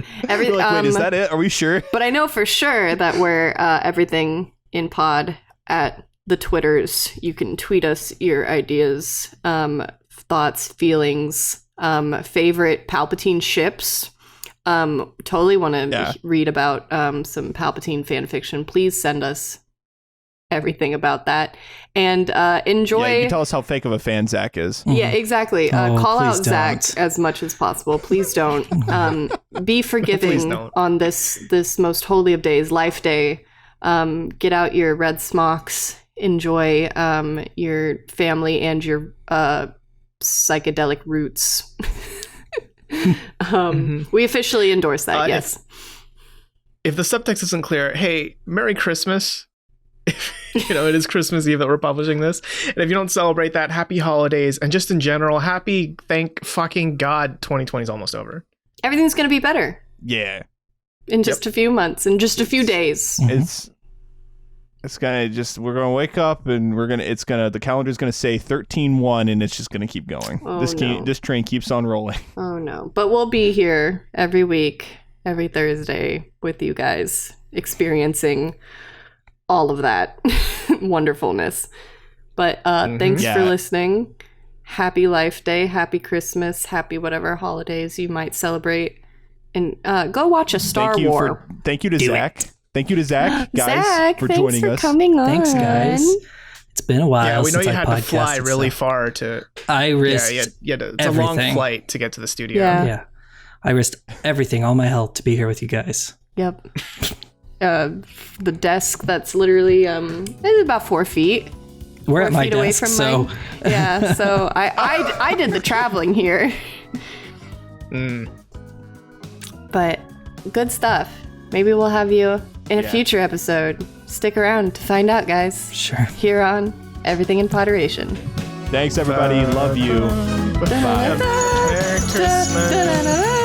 like, wait, is that it? Are we sure? But I know for sure that we're everything in pod at the Twitters. You can tweet us your ideas, thoughts, feelings, favorite Palpatine ships. Totally want to read about some Palpatine fan fiction. Please send us everything about that. And enjoy. Yeah, you can tell us how fake of a fan Zach is. Yeah, exactly. Call out please Zach don't. as much as possible. Please don't. Be forgiving Please don't. on this most holy of days, Life Day. Get out your red smocks. Enjoy your family and your psychedelic roots. We officially endorse that. Yes. If the subtext isn't clear, hey, Merry Christmas. It is Christmas Eve that we're publishing this. And if you don't celebrate that, happy holidays. And just in general, thank fucking God 2020 is almost over. Everything's going to be better Yeah. in just a few months, in just a few days. It's gonna we're gonna wake up and the calendar's gonna say 13-1 and it's just gonna keep going. Oh, This train keeps on rolling. Oh no. But we'll be here every week, every Thursday with you guys, experiencing all of that wonderfulness. But thanks for listening. Happy Life Day, happy Christmas, happy whatever holidays you might celebrate. And go watch a Star Wars. Thank you to Zach. Thank you to Zach, guys, Zach, for thanks joining for us. coming on. Thanks, guys. It's been a while. Yeah, we know since you I had to fly podcasted, really so far to. I risked it's a long everything. flight to get to the studio. Yeah. I risked everything, all my health, to be here with you guys. Yep. The desk that's literally it's about 4 feet. We're 4 at my feet away desk, from so mine. Yeah, so I did the traveling here. But good stuff. Maybe we'll have you in a future episode. Stick around to find out, guys. sure. Here on Everything in Poderation. Thanks, everybody. Love you. Bye. Merry Christmas.